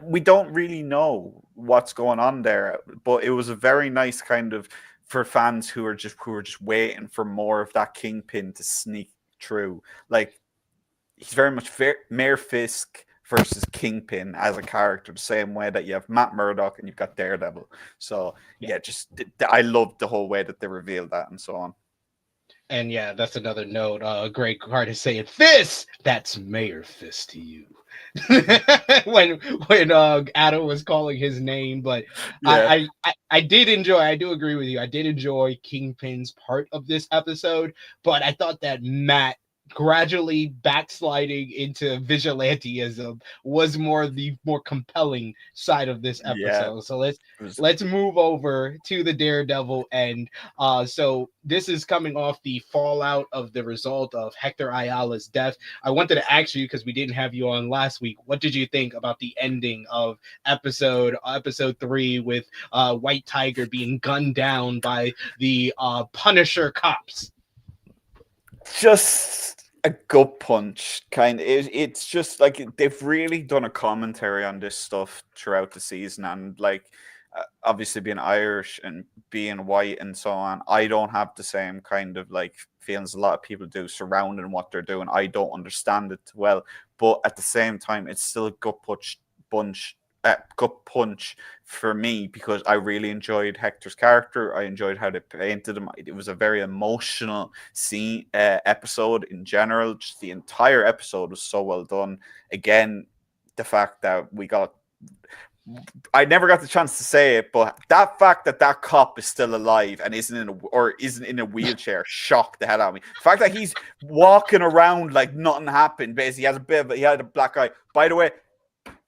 We don't really know what's going on there, but it was a very nice kind of for fans who were just waiting for more of that Kingpin to sneak through. Like, he's very much Mayor Fisk versus Kingpin as a character, the same way that you have Matt Murdock and you've got Daredevil. So I loved the whole way that they revealed that and so on. And yeah, that's another note. Great card is saying Fist. That's Mayor Fist to you. when Adam was calling his name, but I did enjoy. I do agree with you. I did enjoy Kingpin's part of this episode, but I thought that Matt gradually backsliding into vigilantism was the more compelling side of this episode. So let's move over to the Daredevil end. So this is coming off the fallout of the result of Hector Ayala's death. I wanted to ask you, because we didn't have you on last week, what did you think about the ending of episode 3 with White Tiger being gunned down by the Punisher cops? Just a gut punch, kind of. It's just like they've really done a commentary on this stuff throughout the season, and like obviously being Irish and being white and so on, I don't have the same kind of like feelings a lot of people do surrounding what they're doing. I don't understand it well, but at the same time, it's still a gut punch for me, because I really enjoyed Hector's character. I enjoyed how they painted him. It was a very emotional episode in general. Just the entire episode was so well done. Again, the fact that I never got the chance to say it, but that fact that cop is still alive and isn't in a wheelchair shocked the hell out of me. The fact that he's walking around like nothing happened. Basically, he had a black eye. By the way,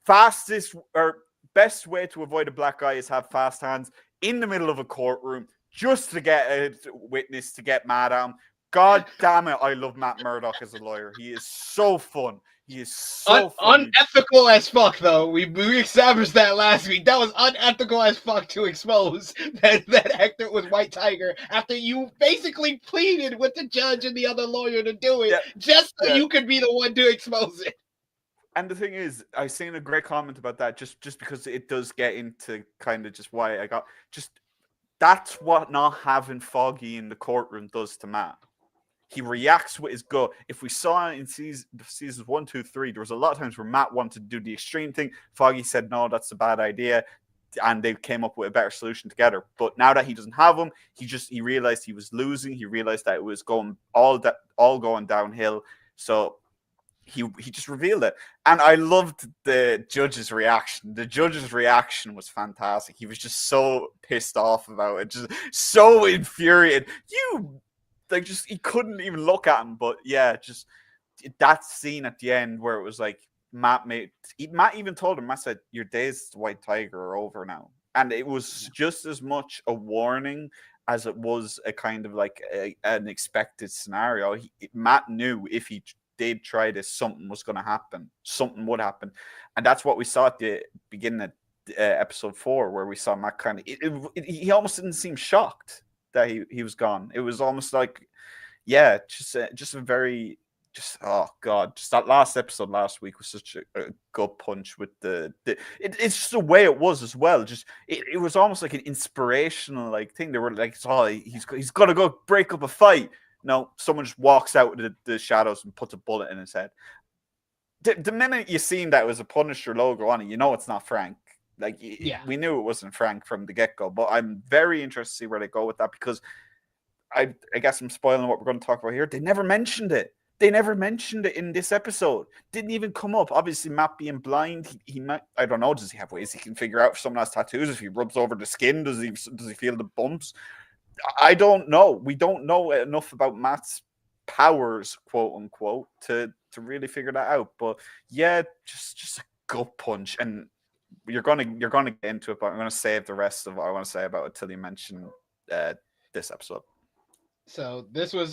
fastest or best way to avoid a black eye is have fast hands in the middle of a courtroom just to get a witness to get mad at him. God damn it, I love Matt Murdock as a lawyer. He is so fun. He is so unethical as fuck, though. We established that last week. That was unethical as fuck to expose that Hector was White Tiger after you basically pleaded with the judge and the other lawyer to do it, just so you could be the one to expose it. And the thing is, I've seen a great comment about that, just because it does get into kind of just why I got that's what not having Foggy in the courtroom does to Matt. He reacts with his gut. If we saw in seasons 1, 2, 3, there was a lot of times where Matt wanted to do the extreme thing. Foggy said, no, that's a bad idea. And they came up with a better solution together. But now that he doesn't have him, he realized he was losing. He realized that it was going all going downhill. So he just revealed it. And I loved the judge's reaction. The judge's reaction was fantastic. He was just so pissed off about it, just so infuriated. He couldn't even look at him. But yeah, just that scene at the end where it was like Matt even told him, Matt said, your days as the White Tiger are over now. And it was just as much a warning as it was a kind of like an expected scenario. Matt knew if he did try this, something was going to happen. Something would happen. And that's what we saw at the beginning of episode 4, where we saw Matt kind of, he almost didn't seem shocked that he was gone. It was almost like, just a very just oh god, just that last episode last week was such a gut punch with it's just the way it was as well. Just it was almost like an inspirational like thing. They were like, oh, he's got to go break up a fight. No, someone just walks out of the shadows and puts a bullet in his head. The minute you seen that it was a Punisher logo on it, you know it's not Frank. Like, we knew it wasn't Frank from the get-go, but I'm very interested to see where they go with that, because I guess I'm spoiling what we're going to talk about here. They never mentioned it. They never mentioned it in this episode. Didn't even come up. Obviously, Matt being blind, he might, I don't know, does he have ways he can figure out if someone has tattoos? If he rubs over the skin, does he feel the bumps? I don't know. We don't know enough about Matt's powers, quote unquote, to really figure that out. But yeah, just a gut punch. And you're gonna get into it, but I'm gonna save the rest of what I want to say about it till you mention this episode. So this was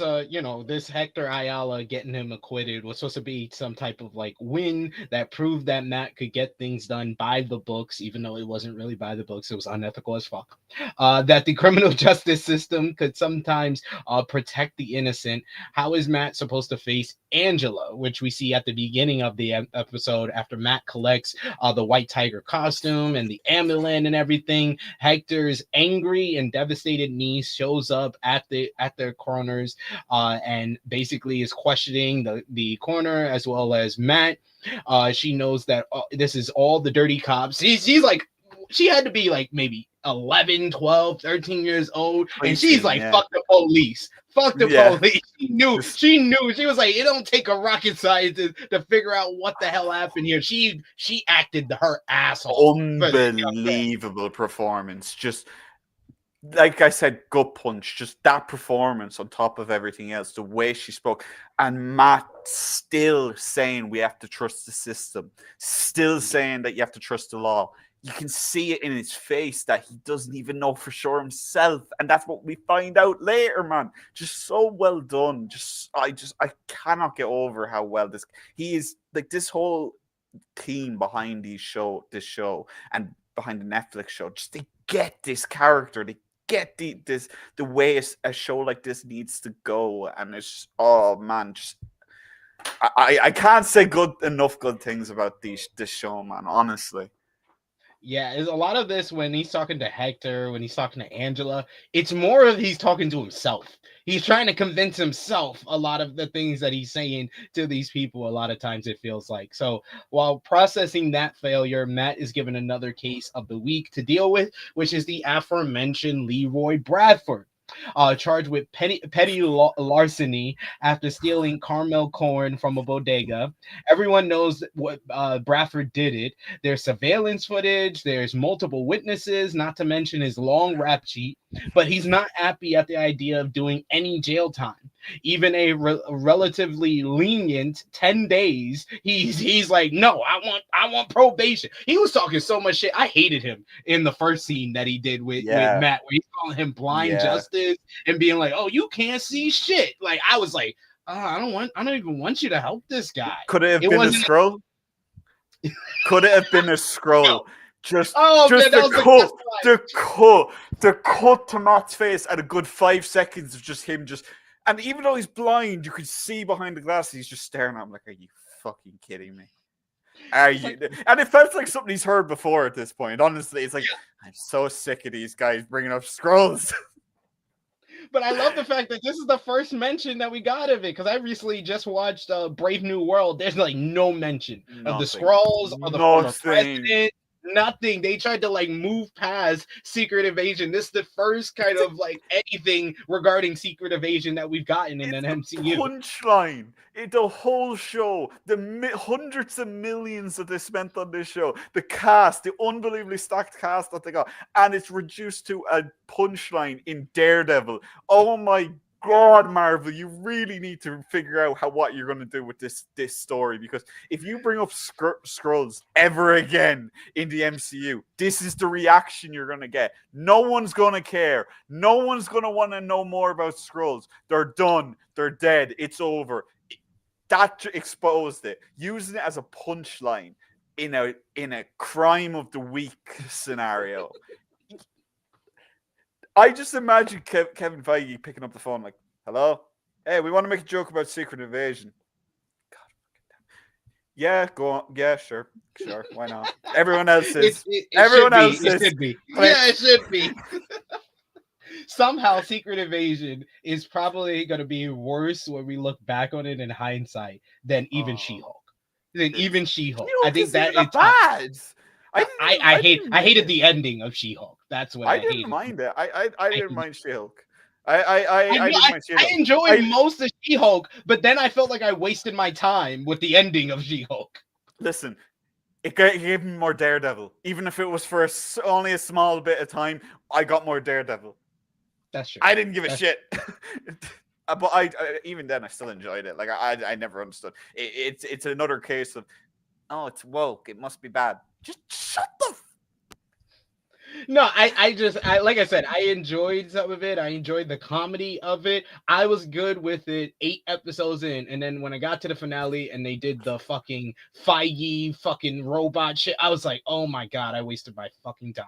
this Hector Ayala getting him acquitted was supposed to be some type of like win that proved that Matt could get things done by the books, even though it wasn't really by the books. It was unethical as fuck. That the criminal justice system could sometimes protect the innocent. How is Matt supposed to face Angela, which we see at the beginning of the episode after Matt collects the White Tiger costume and the amulet and everything? Hector's angry and devastated niece shows up at their coroners and basically is questioning the coroner as well as Matt. She knows that this is all the dirty cops. She's like, she had to be like maybe 11, 12, 13 years old. And she's like, fuck the police. Fuck the police. She knew. She was like, it don't take a rocket scientist to figure out what the hell happened here. She acted her asshole. Unbelievable performance. Just like I said, gut punch. Just that performance on top of everything else. The way she spoke. And Matt still saying we have to trust the system. Still saying that you have to trust the law. You can see it in his face that he doesn't even know for sure himself. And that's what we find out later, man. Just so well done. I cannot get over how well he is, like, this whole team behind this show and behind the Netflix show. Just they get this character. They get the way a show like this needs to go. And it's just, oh man, just I can't say enough good things about this show, man, honestly. Yeah, there's a lot of this when he's talking to Hector, when he's talking to Angela. It's more of he's talking to himself. He's trying to convince himself a lot of the things that he's saying to these people. A lot of times it feels like. So while processing that failure, Matt is given another case of the week to deal with, which is the aforementioned Leroy Bradford. Charged with petty larceny after stealing caramel corn from a bodega. Everyone knows what Bradford did it. There's surveillance footage. There's multiple witnesses, not to mention his long rap sheet. But he's not happy at the idea of doing any jail time. Even a relatively lenient 10 days, he's like, no, I want probation. He was talking so much shit. I hated him in the first scene that he did with Matt, where he's calling him blind justice and being like, oh, you can't see shit. Like, I was like, I don't even want you to help this guy. Could it have been a scroll? Could it have been a scroll? No. Just the cut to Matt's face at a good 5 seconds of just him and even though he's blind, you could see behind the glasses, he's just staring at him like, are you fucking kidding me? Are you? And it felt like something he's heard before at this point. Honestly, it's like, I'm so sick of these guys bringing up scrolls. But I love the fact that this is the first mention that we got of it, because I recently just watched Brave New World. There's like no mention of the scrolls or the former president. Nothing. They tried to like move past Secret Invasion. This is the first kind of like anything regarding Secret Invasion that we've gotten in an MCU. Punchline. The whole show, the hundreds of millions that they spent on this show, the cast, the unbelievably stacked cast that they got, and it's reduced to a punchline in Daredevil. Oh my God, Marvel, you really need to figure out what you're going to do with this story, because if you bring up Skrulls ever again in the MCU, this is the reaction you're going to get. No one's going to care. No one's going to want to know more about Skrulls. They're done. They're dead. It's over. That exposed it. Using it as a punchline in a crime of the week scenario. I just imagine Kevin Feige picking up the phone like, hello? Hey, we want to make a joke about Secret Invasion. Yeah, go on. Yeah, sure. Why not? Everyone else It, is. it, it Everyone should be. else It is. should be. Click. Yeah, it should be. Somehow, Secret Invasion is probably going to be worse when we look back on it in hindsight than even She-Hulk. She-Hulk. I She-Hulk think isn't that even that it's tough. bad. I hated the ending of She-Hulk. That's what I didn't hated. mind it. I didn't mind She-Hulk. I, I didn't mind I She-Hulk. enjoyed most of She-Hulk, but then I felt like I wasted my time with the ending of She-Hulk. Listen, it gave me more Daredevil. Even if it was for only a small bit of time, I got more Daredevil. That's true. I didn't give a shit. But I even then I still enjoyed it. Like I never understood. It's another case of, oh, it's woke. It must be bad. Just shut the. No, I like I said, I enjoyed some of it. I enjoyed the comedy of it. I was good with it 8 episodes in, and then when I got to the finale and they did the fucking Feige fucking robot shit, I was like, oh my god, I wasted my fucking time.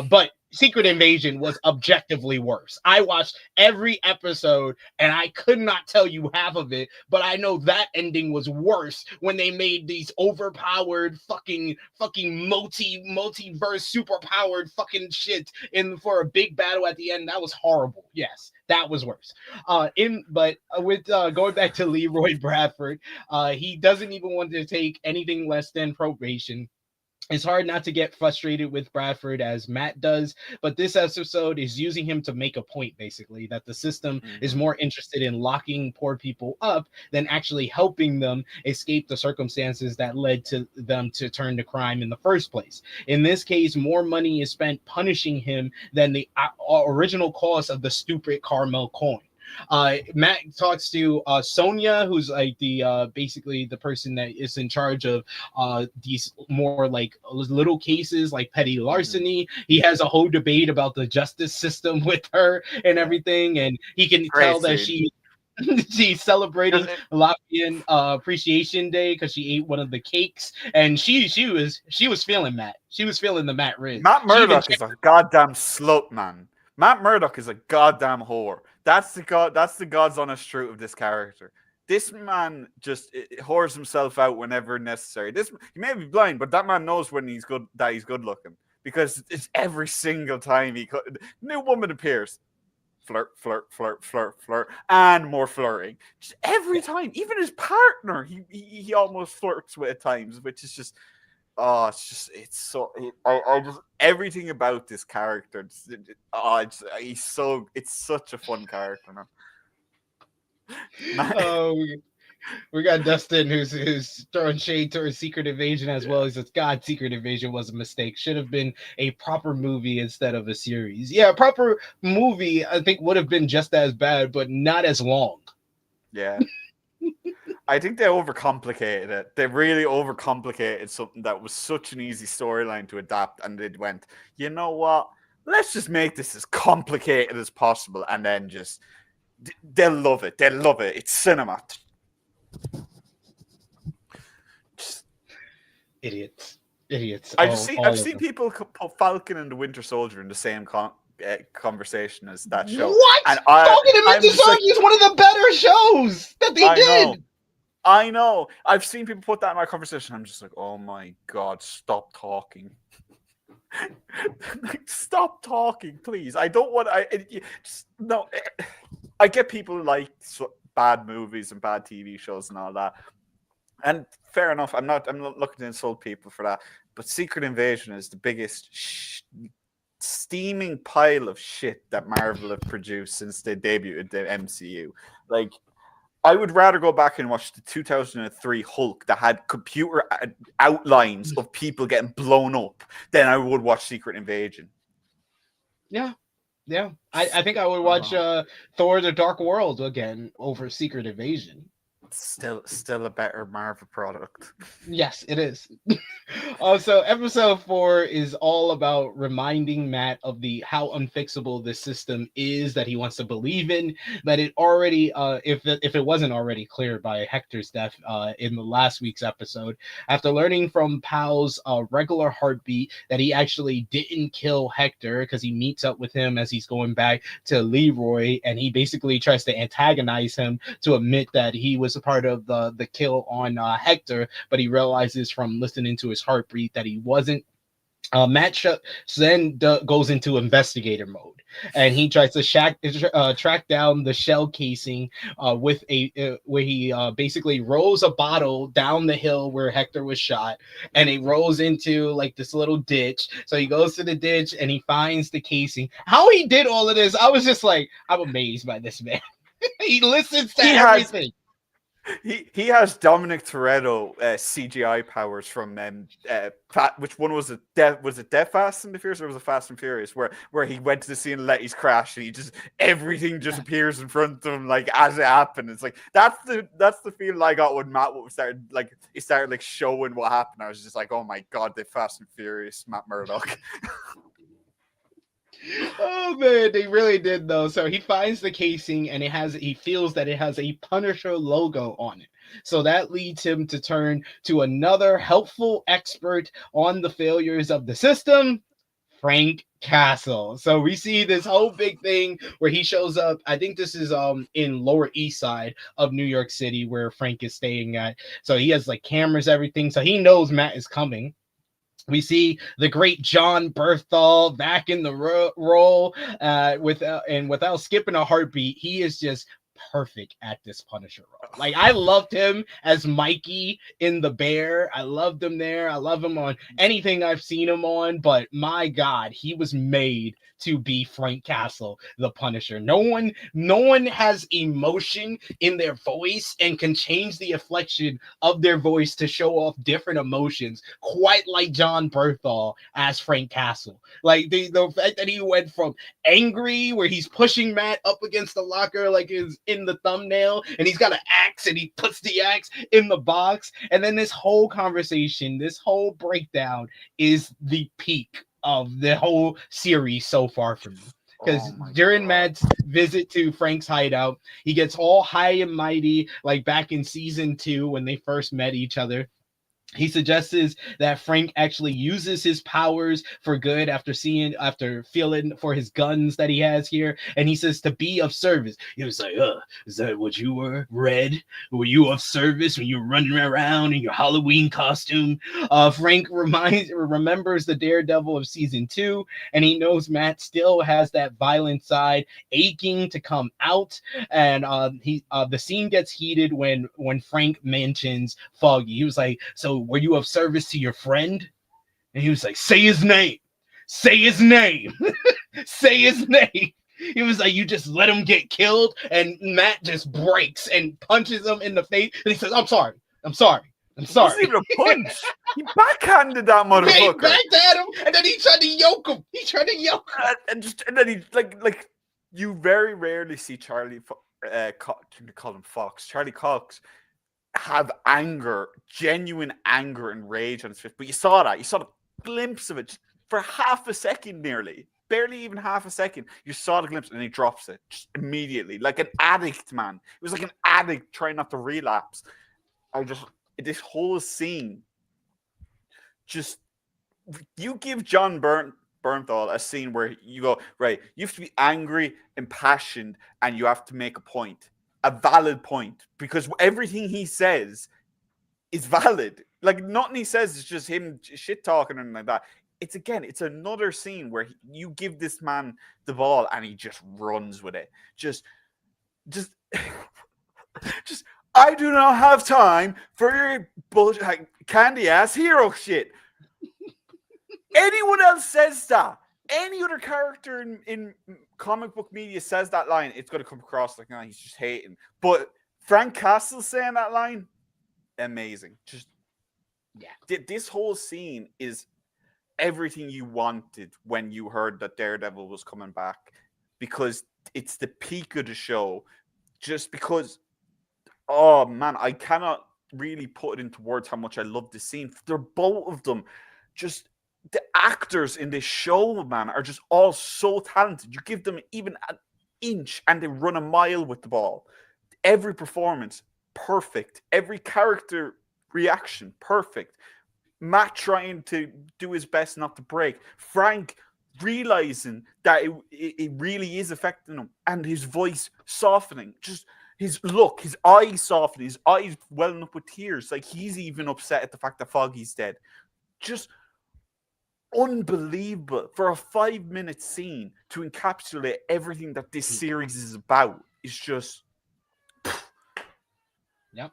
But Secret Invasion was objectively worse. I watched every episode and I could not tell you half of it, but I know that ending was worse when they made these overpowered fucking multiverse superpowered fucking shit in for a big battle at the end. That was horrible. Yes, that was worse. With going back to Leroy Bradford, he doesn't even want to take anything less than probation. It's hard not to get frustrated with Bradford as Matt does, but this episode is using him to make a point, basically, that the system is more interested in locking poor people up than actually helping them escape the circumstances that led to them to turn to crime in the first place. In this case, more money is spent punishing him than the original cause of the stupid Carmel coin. Matt talks to Sonia, who's like the basically the person that is in charge of these more like little cases like petty larceny. He has a whole debate about the justice system with her and everything, and he can tell that she's celebrating Latvian Appreciation Day because she ate one of the cakes, and she was feeling Matt. She was feeling the Matt Riz. Matt Murdock is a goddamn slut, man. Matt Murdock is a goddamn whore. That's the God's honest truth of this character. This man just whores himself out whenever necessary. He may be blind, but that man knows when he's good looking, because it's every single time new woman appears, flirt, and more flirting. Just every time, even his partner, he almost flirts with at times, which is just. Oh, it's everything about this character. It's such a fun character, man. Oh, we got Dustin who's throwing shade towards Secret Invasion as well. He says, God, Secret Invasion was a mistake. Should have been a proper movie instead of a series. Yeah, a proper movie, I think, would have been just as bad, but not as long. Yeah. I think they overcomplicated it. They really overcomplicated something that was such an easy storyline to adapt, and they went, you know what? Let's just make this as complicated as possible, and then just they'll love it. They'll love it. It's cinema. Just idiots. I've seen people put Falcon and the Winter Soldier in the same conversation as that show. What? And Falcon and Winter Soldier is one of the better shows that they did. I know. I've seen people put that in my conversation. I'm just like, oh my god, stop talking. Stop talking, please. I don't want. No. I get people like bad movies and bad TV shows and all that, and fair enough. I'm not looking to insult people for that. But Secret Invasion is the biggest steaming pile of shit that Marvel have produced since they debuted the MCU. Like, I would rather go back and watch the 2003 Hulk that had computer outlines of people getting blown up than I would watch Secret Invasion. Yeah. I think I would watch Thor: The Dark World again over Secret Invasion. Still a better Marvel product. Yes, it is. Also, episode 4 is all about reminding Matt of how unfixable this system is that he wants to believe in. That it already, if it wasn't already clear by Hector's death in the last week's episode, after learning from Pal's regular heartbeat that he actually didn't kill Hector because he meets up with him as he's going back to Leroy, and he basically tries to antagonize him to admit that he was a part of the kill on Hector, but he realizes from listening to his heartbeat that he wasn't. Then goes into investigator mode, and he tries to track down the shell casing with where he basically rolls a bottle down the hill where Hector was shot, and it rolls into like this little ditch. So he goes to the ditch and he finds the casing. How he did all of this, I was just like, I'm amazed by this man. He listens to everything. He has Dominic Toretto CGI powers from which one was it? Was it Death Fast and the Furious, or was it Fast and Furious? Where he went to the scene and let his crash, and everything just appears in front of him like as it happened. It's like that's the feeling I got when Matt started like showing what happened. I was just like, oh my god, they Fast and Furious Matt Murdock. Oh man, they really did though. So he finds the casing and he feels that it has a Punisher logo on it. So that leads him to turn to another helpful expert on the failures of the system, Frank Castle. So we see this whole big thing where he shows up. I think this is in Lower East Side of New York City where Frank is staying at. So he has like cameras, everything. So he knows Matt is coming. We see the great John Berthal back in the role without skipping a heartbeat. He is just perfect at this Punisher role. Like, I loved him as Mikey in The Bear. I loved him there. I love him on anything I've seen him on, but my God, he was made to be Frank Castle, the Punisher. No one has emotion in their voice and can change the inflection of their voice to show off different emotions quite like John Berthal as Frank Castle. Like the fact that he went from angry, where he's pushing Matt up against the locker like is in the thumbnail, and he's got an axe and he puts the axe in the box, and then this whole conversation, this whole breakdown is the peak of the whole series so far for me. Because during Matt's visit to Frank's hideout, he gets all high and mighty, like back in season 2 when they first met each other. He suggests that Frank actually uses his powers for good after feeling for his guns that he has here. And he says to be of service. He was like, is that what you were, Red? Were you of service when you were running around in your Halloween costume? Frank remembers the Daredevil of season 2, and he knows Matt still has that violent side aching to come out. And the scene gets heated when Frank mentions Foggy. He was like, so were you of service to your friend? And he was like, say his name. Say his name. Say his name. He was like, you just let him get killed? And Matt just breaks and punches him in the face. And he says, I'm sorry. I'm sorry. I'm sorry. It wasn't even a punch. He backhanded that motherfucker. He backed at him, and then he tried to yoke him. And then he like you very rarely see Charlie Cox have anger, genuine anger and rage on his face. But you saw that. You saw the glimpse of it just for half a second, nearly. Barely even half a second. You saw the glimpse and he drops it just immediately. Like an addict, man. It was like an addict trying not to relapse. This whole scene, just, you give John Bernthal a scene where you go, right, you have to be angry, impassioned, and you have to make a point. A valid point, because everything he says is valid. Like, nothing he says is just him shit talking and like that. It's another scene where you give this man the ball and he just runs with it. Just I do not have time for your bullshit, like, candy ass hero shit. Anyone else says that, any other character in comic book media says that line, it's going to come across like, no, he's just hating. But Frank Castle saying that line, amazing. Just, yeah. This whole scene is everything you wanted when you heard that Daredevil was coming back, because it's the peak of the show. Just because, oh man, I cannot really put it into words how much I love this scene. They're both of them just. The actors in this show, man, are just all so talented. You give them even an inch and they run a mile with the ball. Every performance, perfect. Every character reaction, perfect. Matt trying to do his best not to break. Frank realizing that it really is affecting him, and his voice softening. Just his look, his eyes soften, his eyes welling up with tears. Like he's even upset at the fact that Foggy's dead. Just unbelievable for a 5-minute scene to encapsulate everything that this series is about. It's just Yep.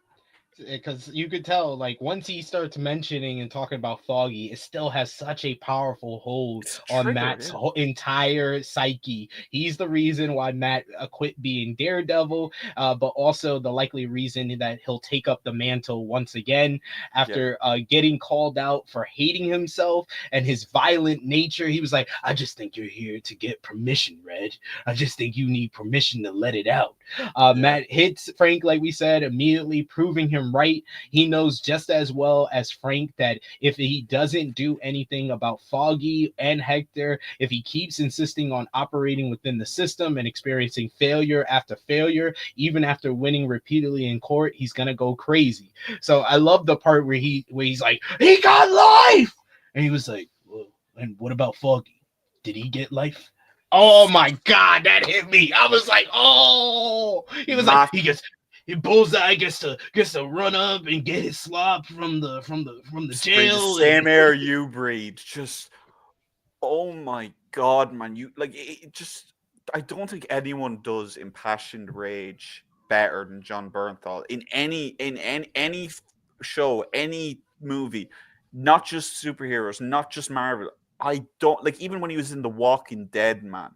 Because you could tell, like, once he starts mentioning and talking about Foggy, it still has such a powerful hold on Matt's entire psyche. He's the reason why Matt quit being Daredevil, but also the likely reason that he'll take up the mantle once again after getting called out for hating himself and his violent nature. He was like, I just think you're here to get permission, Red. I just think you need permission to let it out. Matt hits Frank, like we said, immediately proving him right. He knows just as well as Frank that if he doesn't do anything about Foggy and Hector, if he keeps insisting on operating within the system and experiencing failure after failure, even after winning repeatedly in court, he's gonna go crazy. So I love the part where he's like, he got life, and he was like, well, and what about Foggy? Did he get life? Oh my God, that hit me. I was like, oh, he was like, Bullseye gets to run up and get his slop from the jail. The same air you breathe. Just, oh my God, man! You like it just. I don't think anyone does impassioned rage better than John Bernthal in any show, any movie, not just superheroes, not just Marvel. I don't like even when he was in The Walking Dead, man.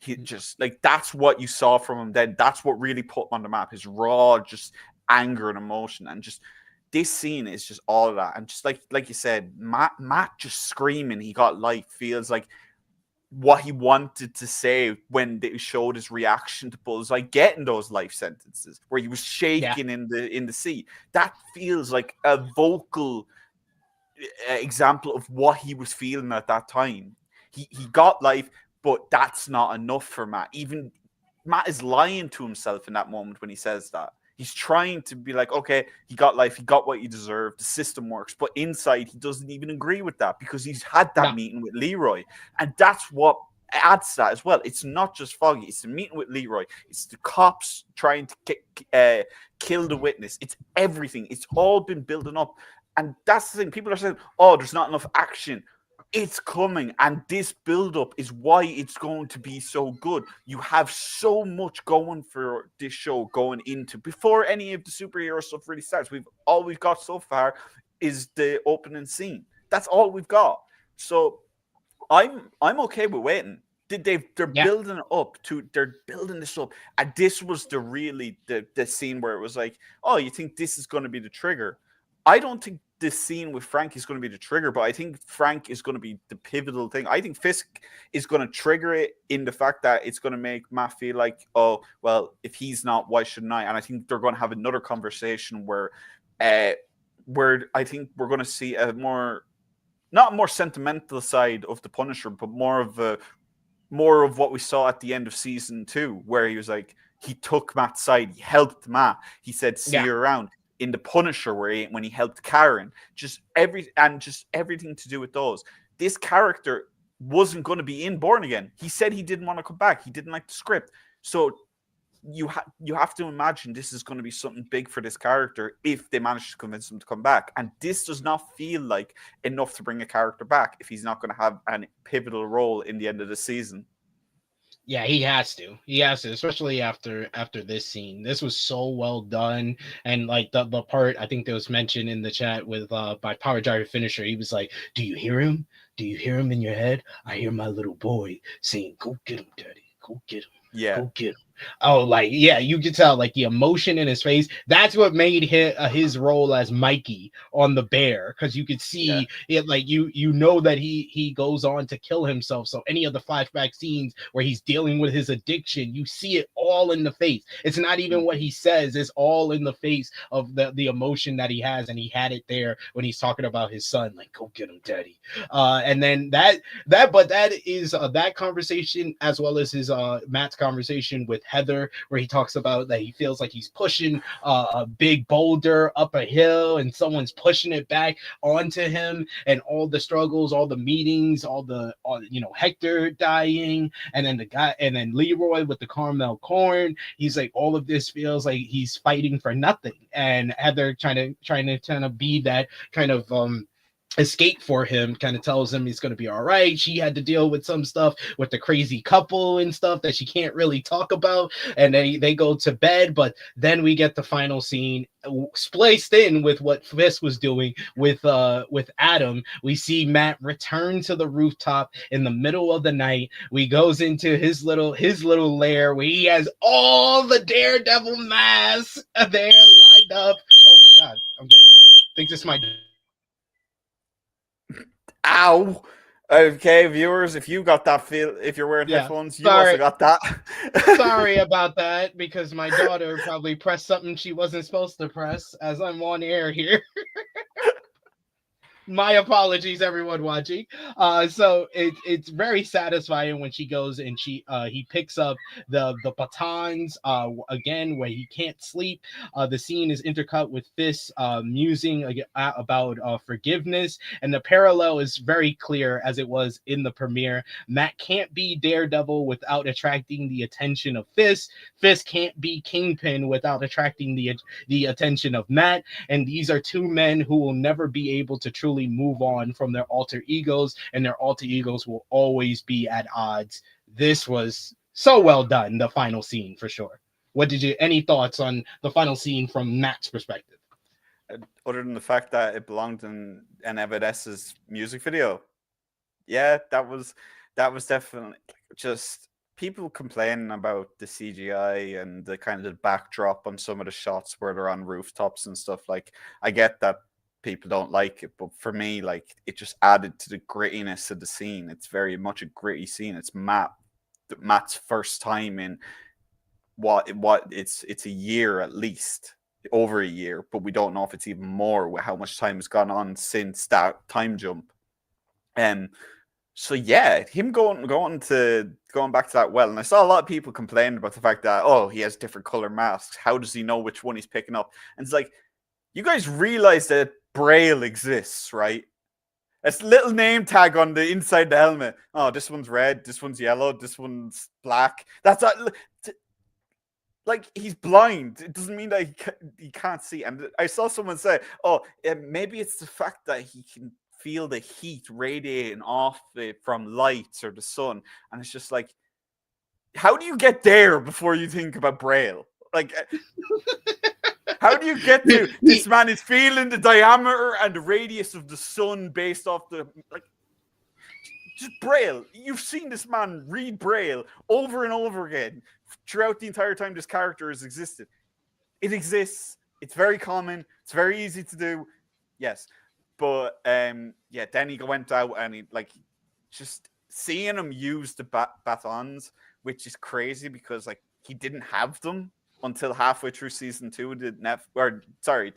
He just like that's what you saw from him then. That's what really put him on the map. His raw, just anger and emotion, and just this scene is just all of that. And just like you said, Matt just screaming he got life feels like what he wanted to say when they showed his reaction to Bullseye getting those life sentences, where he was shaking in the seat. That feels like a vocal example of what he was feeling at that time. He got life. But that's not enough for Matt. Even Matt is lying to himself in that moment when he says that. He's trying to be like, okay, he got life, he got what he deserved, the system works. But inside, he doesn't even agree with that because he's had that meeting with Leroy. And that's what adds that as well. It's not just Foggy. It's the meeting with Leroy. It's the cops trying to kill the witness. It's everything. It's all been building up. And that's the thing. People are saying, oh, there's not enough action. It's coming, and this build-up is why it's going to be so good. You have so much going for this show going into before any of the superhero stuff really starts. All we've got so far is the opening scene. That's all we've got. So I'm okay with waiting. They're building it up they're building this up, and this was the scene where it was like, oh, you think this is going to be the trigger? I don't think this scene with Frank is going to be the trigger, but I think Frank is going to be the pivotal thing. I think Fisk is going to trigger it in the fact that it's going to make Matt feel like, oh, well, if he's not, why shouldn't I? And I think they're going to have another conversation where I think we're going to see not a more sentimental side of the Punisher, but more of what we saw at the end of season 2, where he was like, he took Matt's side, he helped Matt, he said, see you around. In the Punisher, when he helped Karen, just everything to do with those. This character wasn't going to be in Born Again. He said he didn't want to come back. He didn't like the script. So you have to imagine this is going to be something big for this character if they manage to convince him to come back. And this does not feel like enough to bring a character back if he's not going to have a pivotal role in the end of the season. Yeah, he has to. He has to, especially after this scene. This was so well done. And like the part I think that was mentioned in the chat with by Power Driver Finisher, he was like, do you hear him? Do you hear him in your head? I hear my little boy saying, go get him, Daddy. Go get him. Yeah. Go get him. Oh, like, yeah, you could tell, like, the emotion in his face. That's what made his role as Mikey on the bear, because you could see it, like, you know that he goes on to kill himself. So any of the flashback scenes where he's dealing with his addiction, you see it all in the face. It's not even what he says. It's all in the face of the emotion that he has, and he had it there when he's talking about his son, like, go get him, Daddy. And then that is that conversation, as well as his Matt's conversation with Heather, where he talks about that he feels like he's pushing a big boulder up a hill and someone's pushing it back onto him, and all the struggles, all the meetings, all Hector dying, and then the guy, and then Leroy with the caramel corn. He's like, all of this feels like he's fighting for nothing, and Heather trying to be that kind of escape for him, kind of tells him he's going to be all right. She had to deal with some stuff with the crazy couple and stuff that she can't really talk about, and they go to bed. But then we get the final scene spliced in with what Fisk was doing with Adam. We see Matt return to the rooftop in the middle of the night. We goes into his little lair where he has all the Daredevil masks there lined up. Oh my god, I think this might. Ow! Okay, viewers, if you got that feel, if you're wearing headphones, you also got that. Sorry about that, because my daughter probably pressed something she wasn't supposed to press as I'm on air here. My apologies, everyone watching. So it's very satisfying when she goes and he picks up the batons again where he can't sleep. The scene is intercut with this musing about forgiveness, and the parallel is very clear as it was in the premiere. Matt can't be Daredevil without attracting the attention of Fisk. Fisk can't be Kingpin without attracting the attention of Matt. And these are two men who will never be able to truly move on from their alter egos, and their alter egos will always be at odds. This was so well done, the final scene, for sure. Any thoughts on the final scene from Matt's perspective? Other than the fact that it belonged in an Evanescence's music video. Yeah, that was definitely just people complaining about the CGI and the kind of backdrop on some of the shots where they're on rooftops and stuff. Like, I get that people don't like it, but for me, like, it just added to the grittiness of the scene. It's very much a gritty scene. It's Matt's first time in it's a year, at least over a year, but we don't know if it's even more with how much time has gone on since that time jump. So yeah, him going back to that well, and I saw a lot of people complaining about the fact that, oh, he has different color masks. How does he know which one he's picking up? And it's like, you guys realize that Braille exists, right? It's a little name tag on the inside the helmet. Oh, this one's red, this one's yellow, this one's black. That's like, he's blind. It doesn't mean that he can't see. And I saw someone say, oh, maybe it's the fact that he can feel the heat radiating off from lights or the sun. And it's just like, how do you get there before you think about Braille? Like, how do you get to this man is feeling the diameter and the radius of the sun based off the, like, just Braille. You've seen this man read Braille over and over again throughout the entire time this character has existed. It exists. It's very common. It's very easy to do. Yes. But yeah, then he went out and he, like, just seeing him use the batons, which is crazy because, like, he didn't have them until halfway through season 2, the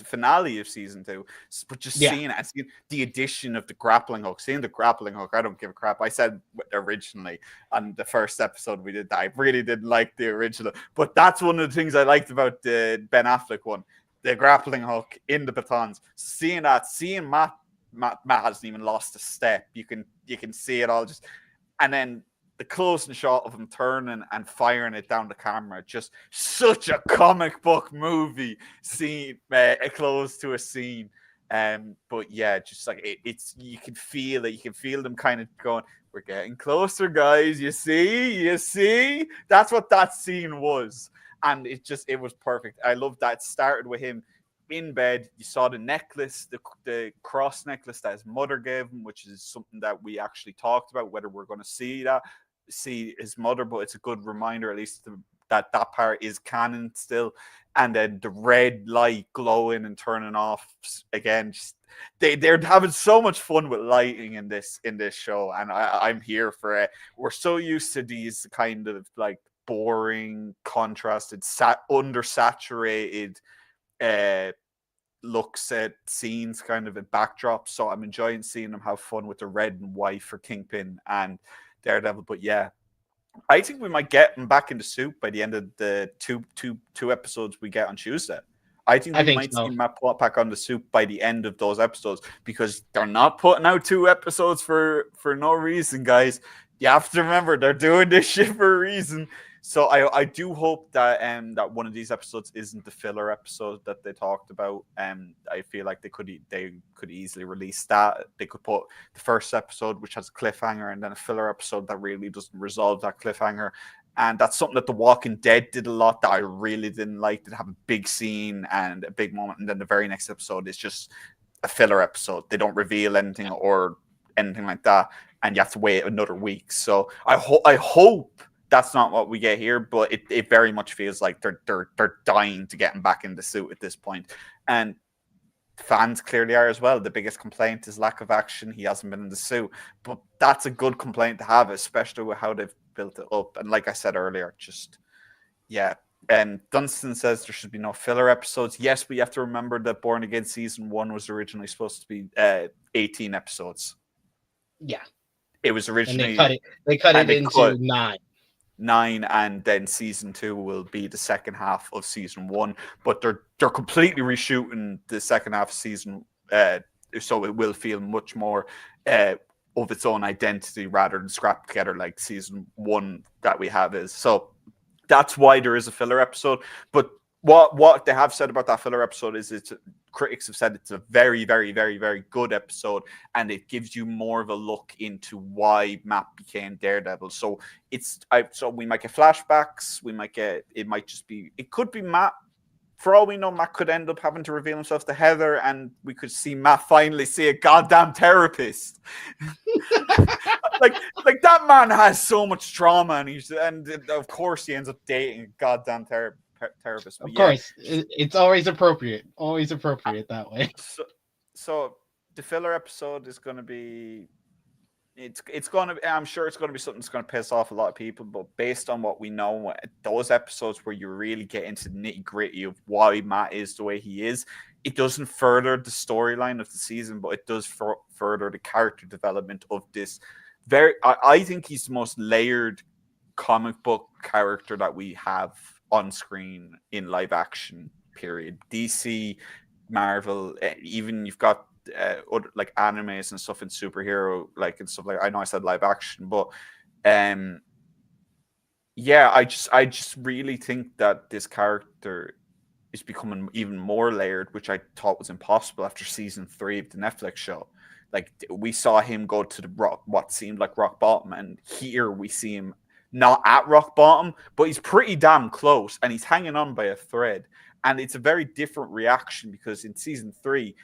finale of season 2. But just seeing it, seeing the addition of the grappling hook, I don't give a crap. I said originally on the first episode we did that I really didn't like the original, but that's one of the things I liked about the Ben Affleck one. The grappling hook in the batons, seeing Matt hasn't even lost a step. You can see it all, just, and then the closing shot of him turning and firing it down the camera, just such a comic book movie scene, close to a scene. But yeah, just like it's you can feel it. You can feel them kind of going, "We're getting closer, guys. You see. That's what that scene was." And it was perfect. I love that. It started with him in bed. You saw the necklace, the cross necklace that his mother gave him, which is something that we actually talked about, whether we're going to see his mother, but it's a good reminder, at least, that part is canon still. And then the red light glowing and turning off again. Just they're having so much fun with lighting in this show, and I'm here for it. We're so used to these kind of, like, boring, contrasted, undersaturated looks at scenes, kind of a backdrop. So I'm enjoying seeing them have fun with the red and white for Kingpin and Daredevil. But yeah, I think we might get him back in the suit by the end of the two episodes we get on Tuesday. I think we might so. see Matt back on the suit by the end of those episodes, because they're not putting out 2 episodes for no reason, guys. You have to remember they're doing this shit for a reason. So I do hope that that one of these episodes isn't the filler episode that they talked about. I feel like they could easily release that. They could put the first episode, which has a cliffhanger, and then a filler episode that really doesn't resolve that cliffhanger. And that's something that The Walking Dead did a lot that I really didn't like. They'd have a big scene and a big moment, and then the very next episode is just a filler episode. They don't reveal anything or anything like that, and you have to wait another week. So I hope that's not what we get here, but it very much feels like they're dying to get him back in the suit at this point. And fans clearly are as well. The biggest complaint is lack of action. He hasn't been in the suit, but that's a good complaint to have, especially with how they've built it up. And like I said earlier, just yeah. And Dunstan says there should be no filler episodes. Yes, but you have to remember that Born Again season 1 was originally supposed to be 18 episodes. Yeah, it was originally, and they cut it into 9, and then season 2 will be the second half of season 1. But they're completely reshooting the second half of season, so it will feel much more of its own identity rather than scrapped together like season 1 that we have is. So that's why there is a filler episode. But what they have said about that filler episode is critics have said it's a very, very, very, very good episode, and it gives you more of a look into why Matt became Daredevil. So so we might get flashbacks. It could be Matt. For all we know, Matt could end up having to reveal himself to Heather, and we could see Matt finally see a goddamn therapist. like that man has so much trauma, and of course he ends up dating a goddamn therapist. Of course, it's always appropriate. Always appropriate that way. So the filler episode is going to be. It's going to. I'm sure it's going to be something that's going to piss off a lot of people. But based on what we know, those episodes where you really get into the nitty gritty of why Matt is the way he is, it doesn't further the storyline of the season, but it does further the character development of this. I think he's the most layered comic book character that we have on screen in live action. Period. DC, Marvel, even you've got. Other, like animes and stuff in superhero, like and stuff like. I know I said live action, but yeah, I just really think that this character is becoming even more layered, which I thought was impossible after season 3 of the Netflix show. Like we saw him go to what seemed like rock bottom, and here we see him not at rock bottom, but he's pretty damn close, and he's hanging on by a thread. And it's a very different reaction because in season 3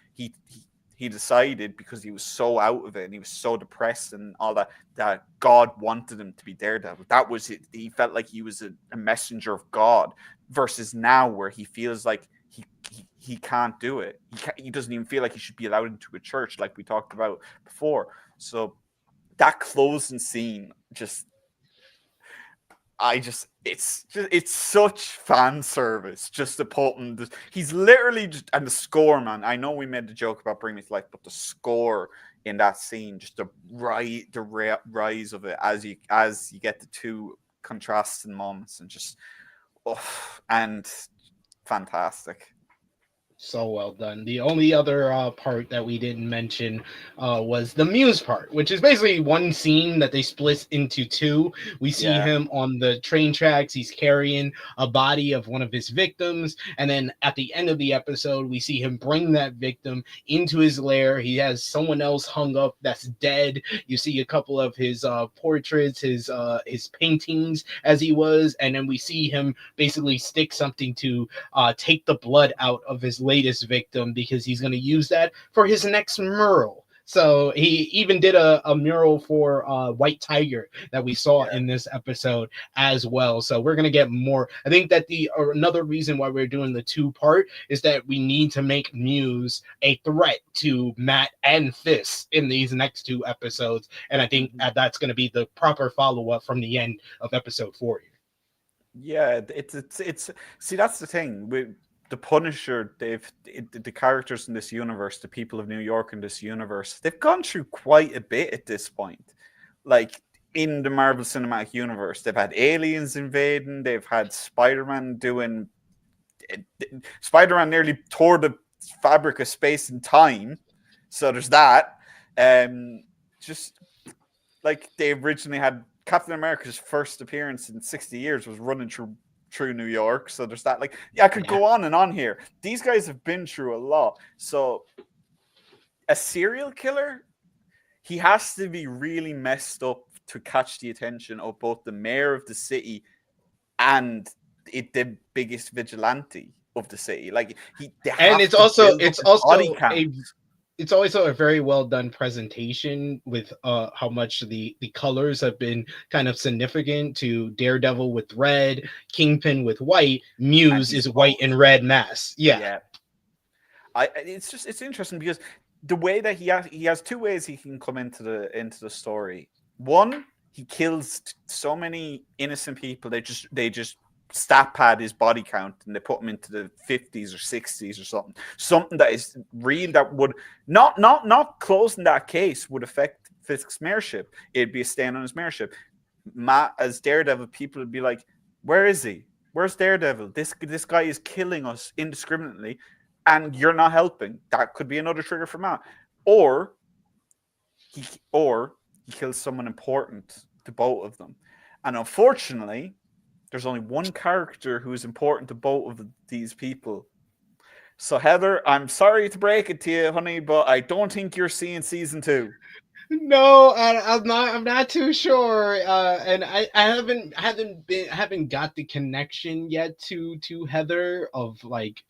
he decided, because he was so out of it and he was so depressed and all that God wanted him to be Daredevil. That was it. He felt like he was a messenger of God, versus now where he feels like he can't do it. He doesn't even feel like he should be allowed into a church like we talked about before. So that closing scene it's such fan service just to put him. He's literally just, and the score, man. I know we made the joke about bringing me to life, but the score in that scene, just the rise of it as you get the two contrasting moments, and just and fantastic. So well done. The only other part that we didn't mention was the Muse part, which is basically one scene that they split into 2. We see him on the train tracks. He's carrying a body of one of his victims. And then at the end of the episode, we see him bring that victim into his lair. He has someone else hung up that's dead. You see a couple of his portraits, his paintings as he was. And then we see him basically stick something to take the blood out of his latest victim, because he's going to use that for his next mural. So he even did a mural for White Tiger that we saw in this episode as well. So we're going to get more. I think that another reason why we're doing the 2-part is that we need to make Muse a threat to Matt and Fist in these next 2 episodes. And I think that's going to be the proper follow-up from the end of episode 4. Yeah, it's see, that's the thing with the Punisher. The characters in this universe, the people of New York in this universe, they've gone through quite a bit at this point. Like in the Marvel Cinematic Universe. They've had aliens invading. They've had Spider-Man doing. Spider-Man nearly tore the fabric of space and time. So there's that. Just like they originally had Captain America's first appearance in 60 years was running through New York. So there's that. Like, yeah, I could go on and on here. These guys have been through a lot. So a serial killer, he has to be really messed up to catch the attention of both the mayor of the city and the biggest vigilante of the city. Like it's also a very well done presentation with how much the colors have been kind of significant to Daredevil with red, Kingpin with white, Muse is white and red mask. Yeah. It's interesting because the way that he has two ways he can come into the story. One, he kills so many innocent people. They just stat pad his body count and they put him into the 50s or 60s or something that is real, that would not closing that case would affect Fisk's mayorship. It'd be a stain on his mayorship. Matt as Daredevil, people would be like, where is he? Where's Daredevil? This guy is killing us indiscriminately and you're not helping. That could be another trigger for Matt. Or he kills someone important to both of them. And unfortunately, there's only one character who is important to both of these people. So Heather, I'm sorry to break it to you, honey, but I don't think you're seeing season 2. No, I'm not too sure. And I haven't got the connection yet to Heather of like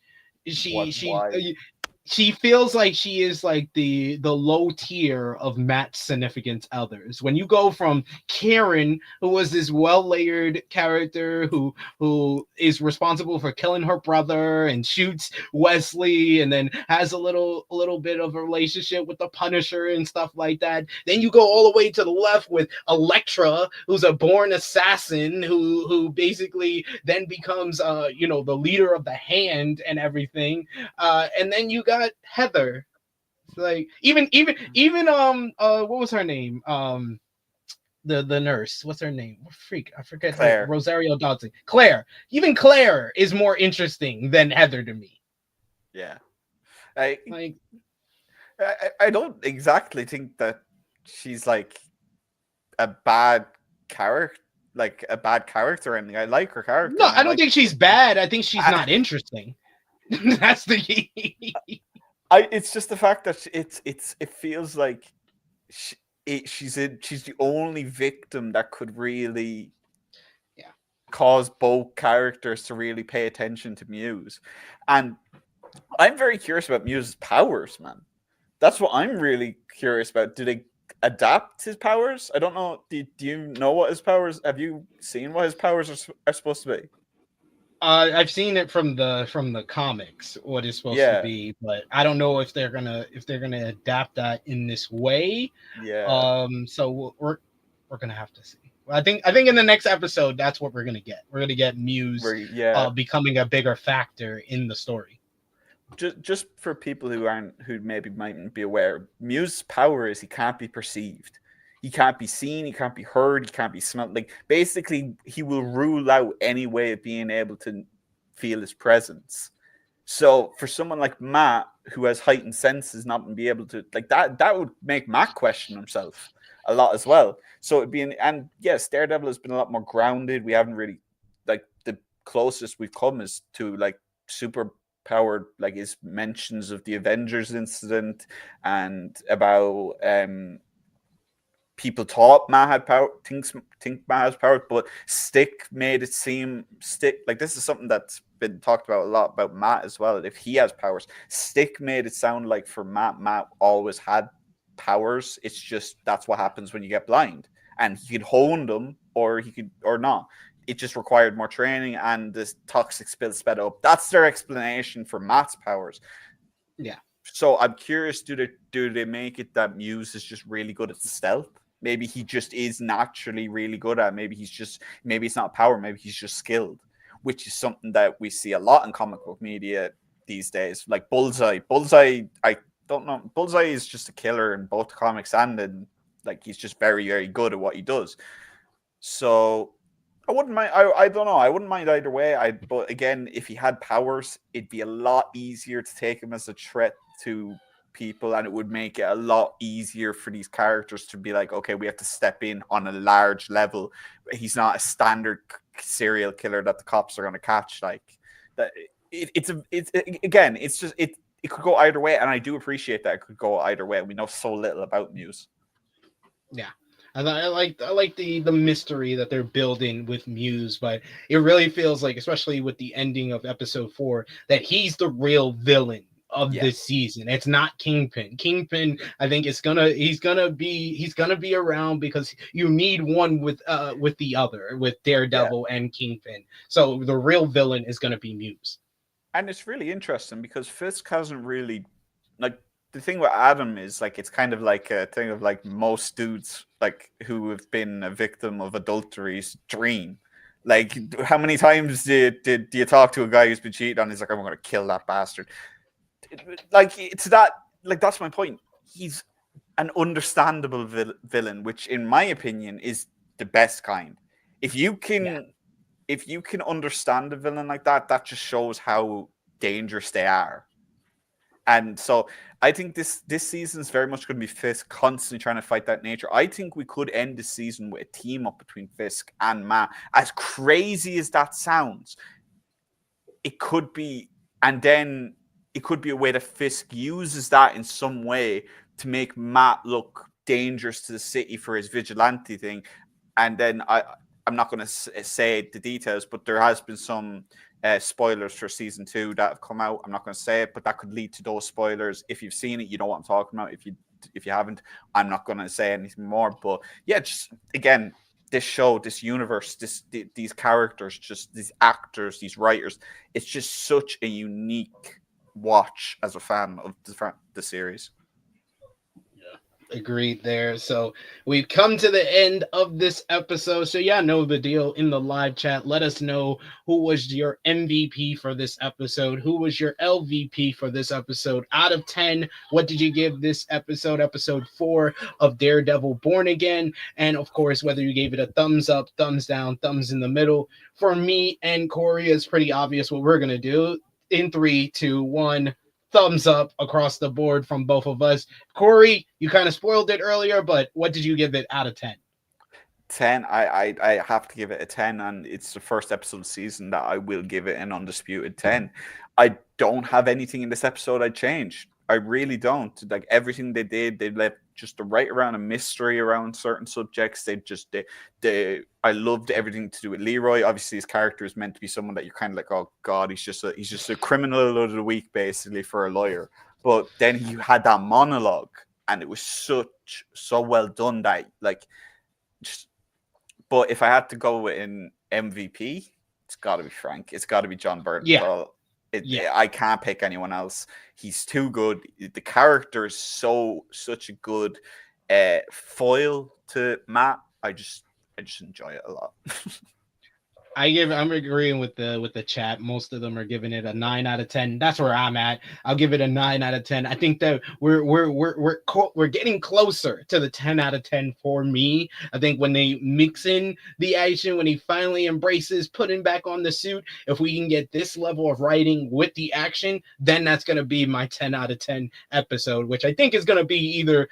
she feels like she is like the low tier of Matt's significant others. When you go from Karen, who was this well-layered character who is responsible for killing her brother and shoots Wesley and then has a little bit of a relationship with the Punisher and stuff like that. Then you go all the way to the left with Elektra, who's a born assassin who basically then becomes the leader of the Hand and everything. And then you got Heather, like even what was her name? The nurse, what's her name? Freak, I forget. Claire. Rosario Dawson. Claire. Even Claire is more interesting than Heather to me. Yeah, I don't exactly think that she's like a bad character. Like a bad character or anything. I like her character. No, I don't think she's bad. I think she's not interesting. That's the key. It's just the fact that it feels like she's the only victim that could really cause both characters to really pay attention to Muse. And I'm very curious about Muse's powers, man. That's what I'm really curious about. Do they adapt his powers? I don't know. Do you know what his powers? Have you seen what his powers are supposed to be? I've seen it from the comics, what it's supposed to be, but I don't know if they're gonna adapt that in this way. Yeah. So we're gonna have to see. I think in the next episode, that's what we're gonna get. We're gonna get Muse becoming a bigger factor in the story. Just for people who maybe mightn't be aware, Muse's power is he can't be perceived. He can't be seen, he can't be heard, he can't be smelled. Like basically, he will rule out any way of being able to feel his presence. So for someone like Matt, who has heightened senses, not be able to like that would make Matt question himself a lot as well. So it'd be and yes, Daredevil has been a lot more grounded. We haven't really like the closest we've come is to like super powered, like his mentions of the Avengers incident and about people thought Matt had power, think Matt has power, but Stick made it seem like this is something that's been talked about a lot about Matt as well. If he has powers, Stick made it sound like for Matt always had powers. It's just that's what happens when you get blind, and he could hone them or he could or not. It just required more training, and this toxic spill sped up. That's their explanation for Matt's powers. Yeah. So I'm curious, do they make it that Muse is just really good at stealth? Maybe he just is naturally really good at. Maybe it's not power. Maybe he's just skilled, which is something that we see a lot in comic book media these days. Like Bullseye, I don't know. Bullseye is just a killer in both comics and in Like he's just very, very good at what he does. So I wouldn't mind. I don't know. I wouldn't mind either way. But again, if he had powers, it'd be a lot easier to take him as a threat to people, and it would make it a lot easier for these characters to be like, okay, we have to step in on a large level. He's not a standard serial killer that the cops are going to catch. Like that. It's just it could go either way, and I do appreciate that it could go either way. We know so little about Muse. Yeah. I like the mystery that they're building with Muse, but it really feels like, especially with the ending of episode 4, that he's the real villain of this season. It's not Kingpin. Kingpin, I think he's gonna be around because you need one with the other, with Daredevil and Kingpin. So the real villain is gonna be Muse. And it's really interesting because Fisk hasn't really, like, the thing with Adam is like it's kind of like a thing of like most dudes like who have been a victim of adultery's dream. Like, how many times did you talk to a guy who's been cheated on? He's like, I'm going to kill that bastard. Like, it's that. Like, that's my point. He's an understandable villain, which, in my opinion, is the best kind. If you can understand a villain like that, that just shows how dangerous they are. And so I think this season is very much going to be Fisk constantly trying to fight that nature. I think we could end the season with a team up between Fisk and Matt. As crazy as that sounds, it could be, and then it could be a way that Fisk uses that in some way to make Matt look dangerous to the city for his vigilante thing. And then I'm not going to say the details, but there has been some spoilers for season 2 that have come out. I'm not going to say it, but that could lead to those spoilers. If you've seen it, you know what I'm talking about. If you haven't, I'm not going to say anything more. But yeah, just again, this show, this universe, these characters, just these actors, these writers, it's just such a unique watch as a fan of the series. Agreed there. So we've come to the end of this episode. So yeah, know the deal in the live chat. Let us know who was your MVP for this episode. Who was your LVP for this episode? Out of 10, what did you give this episode 4 of Daredevil Born Again? And of course, whether you gave it a thumbs up, thumbs down, thumbs in the middle. For me and Corey, it's pretty obvious what we're going to do. In 3, 2, 1. Thumbs up across the board from both of us. Corey, you kind of spoiled it earlier, but what did you give it out of 10? 10. I have to give it a 10, and it's the first episode of the season that I will give it an undisputed 10. I don't have anything in this episode I'd change. I really don't. Like, everything they did, they left just the right around a mystery around certain subjects. I loved everything to do with Leroy. Obviously, his character is meant to be someone that you're kind of like, oh god, he's just a criminal of the week, basically, for a lawyer. But then he had that monologue, and it was so well done that, like, just. But if I had to go with an MVP, it's got to be Frank. It's got to be John Bernthal. I can't pick anyone else. He's too good. The character is such a good foil to Matt. I just enjoy it a lot. I'm agreeing with the chat. Most of them are giving it a 9 out of 10. That's where I'm at. I'll give it a 9 out of 10. I think that we're getting closer to the 10 out of 10 for me. I think when they mix in the action, when he finally embraces putting back on the suit, if we can get this level of writing with the action, then that's going to be my 10 out of 10 episode, which I think is going to be either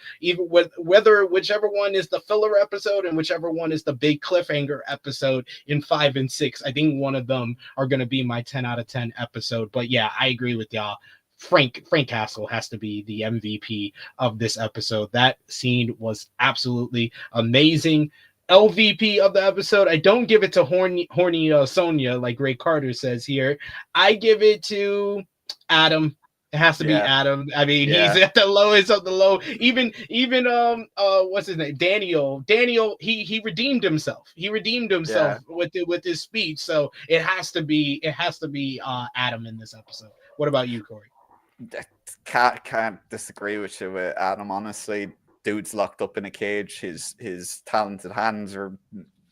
whether whichever one is the filler episode and whichever one is the big cliffhanger episode in 5 and 6. I think one of them are going to be my 10 out of 10 episode. But yeah, I agree with y'all. Frank Castle has to be the MVP of this episode. That scene was absolutely amazing. LVP of the episode, I don't give it to horny Sonia, like Ray Carter says here. I give it to Adam. It has to be Adam. I mean, he's at the lowest of the low. Even what's his name? Daniel, he redeemed himself. He redeemed himself with his speech. So it has to be Adam in this episode. What about you, Corey? Can't disagree with you with Adam, honestly. Dude's locked up in a cage. His talented hands are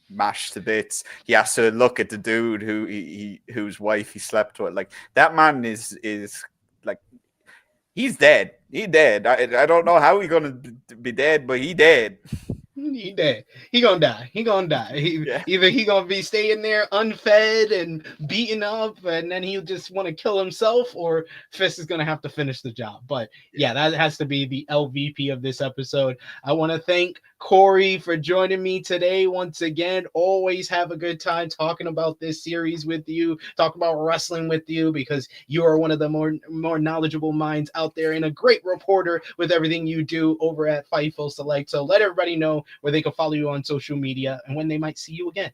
mashed to bits. He has to look at the dude whose wife he slept with. Like, that man is like, He's dead. He dead. I don't know how he's gonna be dead, but he dead. He dead. He gonna die. He gonna die. Yeah. Either he gonna be staying there unfed and beaten up, and then he'll just want to kill himself, or Fisk is gonna have to finish the job. But yeah, that has to be the LVP of this episode. I want to thank Corey for joining me today once again. Always have a good time talking about this series with you, talk about wrestling with you, because you are one of the more knowledgeable minds out there and a great reporter with everything you do over at Fightful Select. So let everybody know where they can follow you on social media and when they might see you again.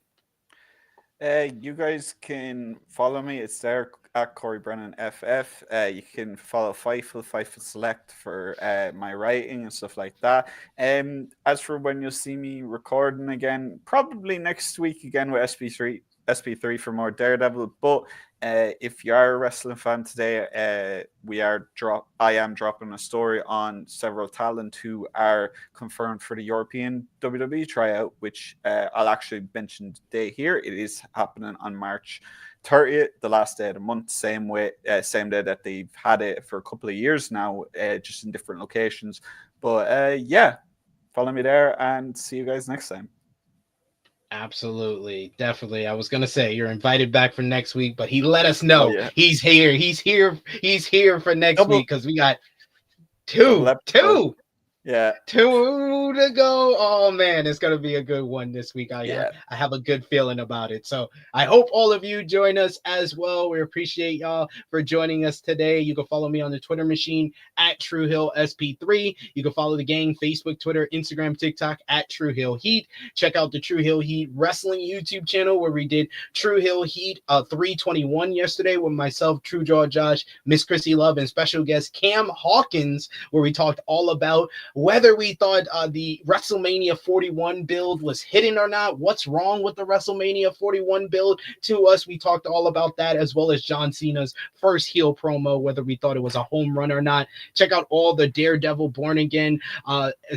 You guys can follow me. It's there at Corey Brennan FF. You can follow Fightful Select for my writing and stuff like that. As for when you'll see me recording again, probably next week again with SP3 for more Daredevil. But if you are a wrestling fan today, I am dropping a story on several talent who are confirmed for the European WWE tryout, which I'll actually mention today here. It is happening on March 30th, the last day of the month, same day that they've had it for a couple of years now, just in different locations. But yeah, follow me there and see you guys next time. Absolutely, definitely. I was gonna say you're invited back for next week, but he let us know he's here. He's here for next week because we got two. Yeah. 2 to go. Oh man, it's gonna be a good one this week. I have a good feeling about it. So I hope all of you join us as well. We appreciate y'all for joining us today. You can follow me on the Twitter machine at TrueHillSP3. You can follow the gang Facebook, Twitter, Instagram, TikTok at True Hill Heat. Check out the True Hill Heat Wrestling YouTube channel where we did True Hill Heat 321 yesterday with myself, True Jaw Josh, Miss Chrissy Love, and special guest Cam Hawkins, where we talked all about whether we thought the WrestleMania 41 build was hidden or not, what's wrong with the WrestleMania 41 build to us. We talked all about that, as well as John Cena's first heel promo, whether we thought it was a home run or not. Check out all the Daredevil Born Again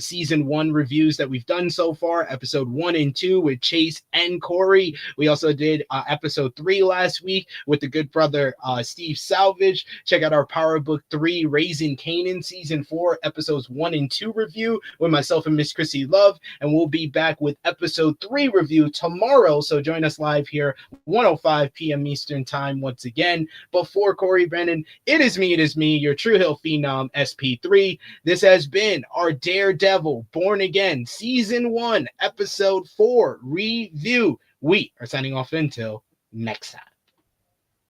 season 1 reviews that we've done so far, episode 1 and 2 with Chase and Corey. We also did episode 3 last week with the good brother Steve Salvage. Check out our Power Book 3 Raising Canaan season 4 episodes 1 and 2 review with myself and Miss Chrissy Love, and we'll be back with episode 3 review tomorrow. So join us live here 1:05 p.m. Eastern time once again. Before Corey Brennan, it is me, your True Hill Phenom SP3. This has been our Daredevil Born Again season 1 episode 4 review. We are signing off until next time.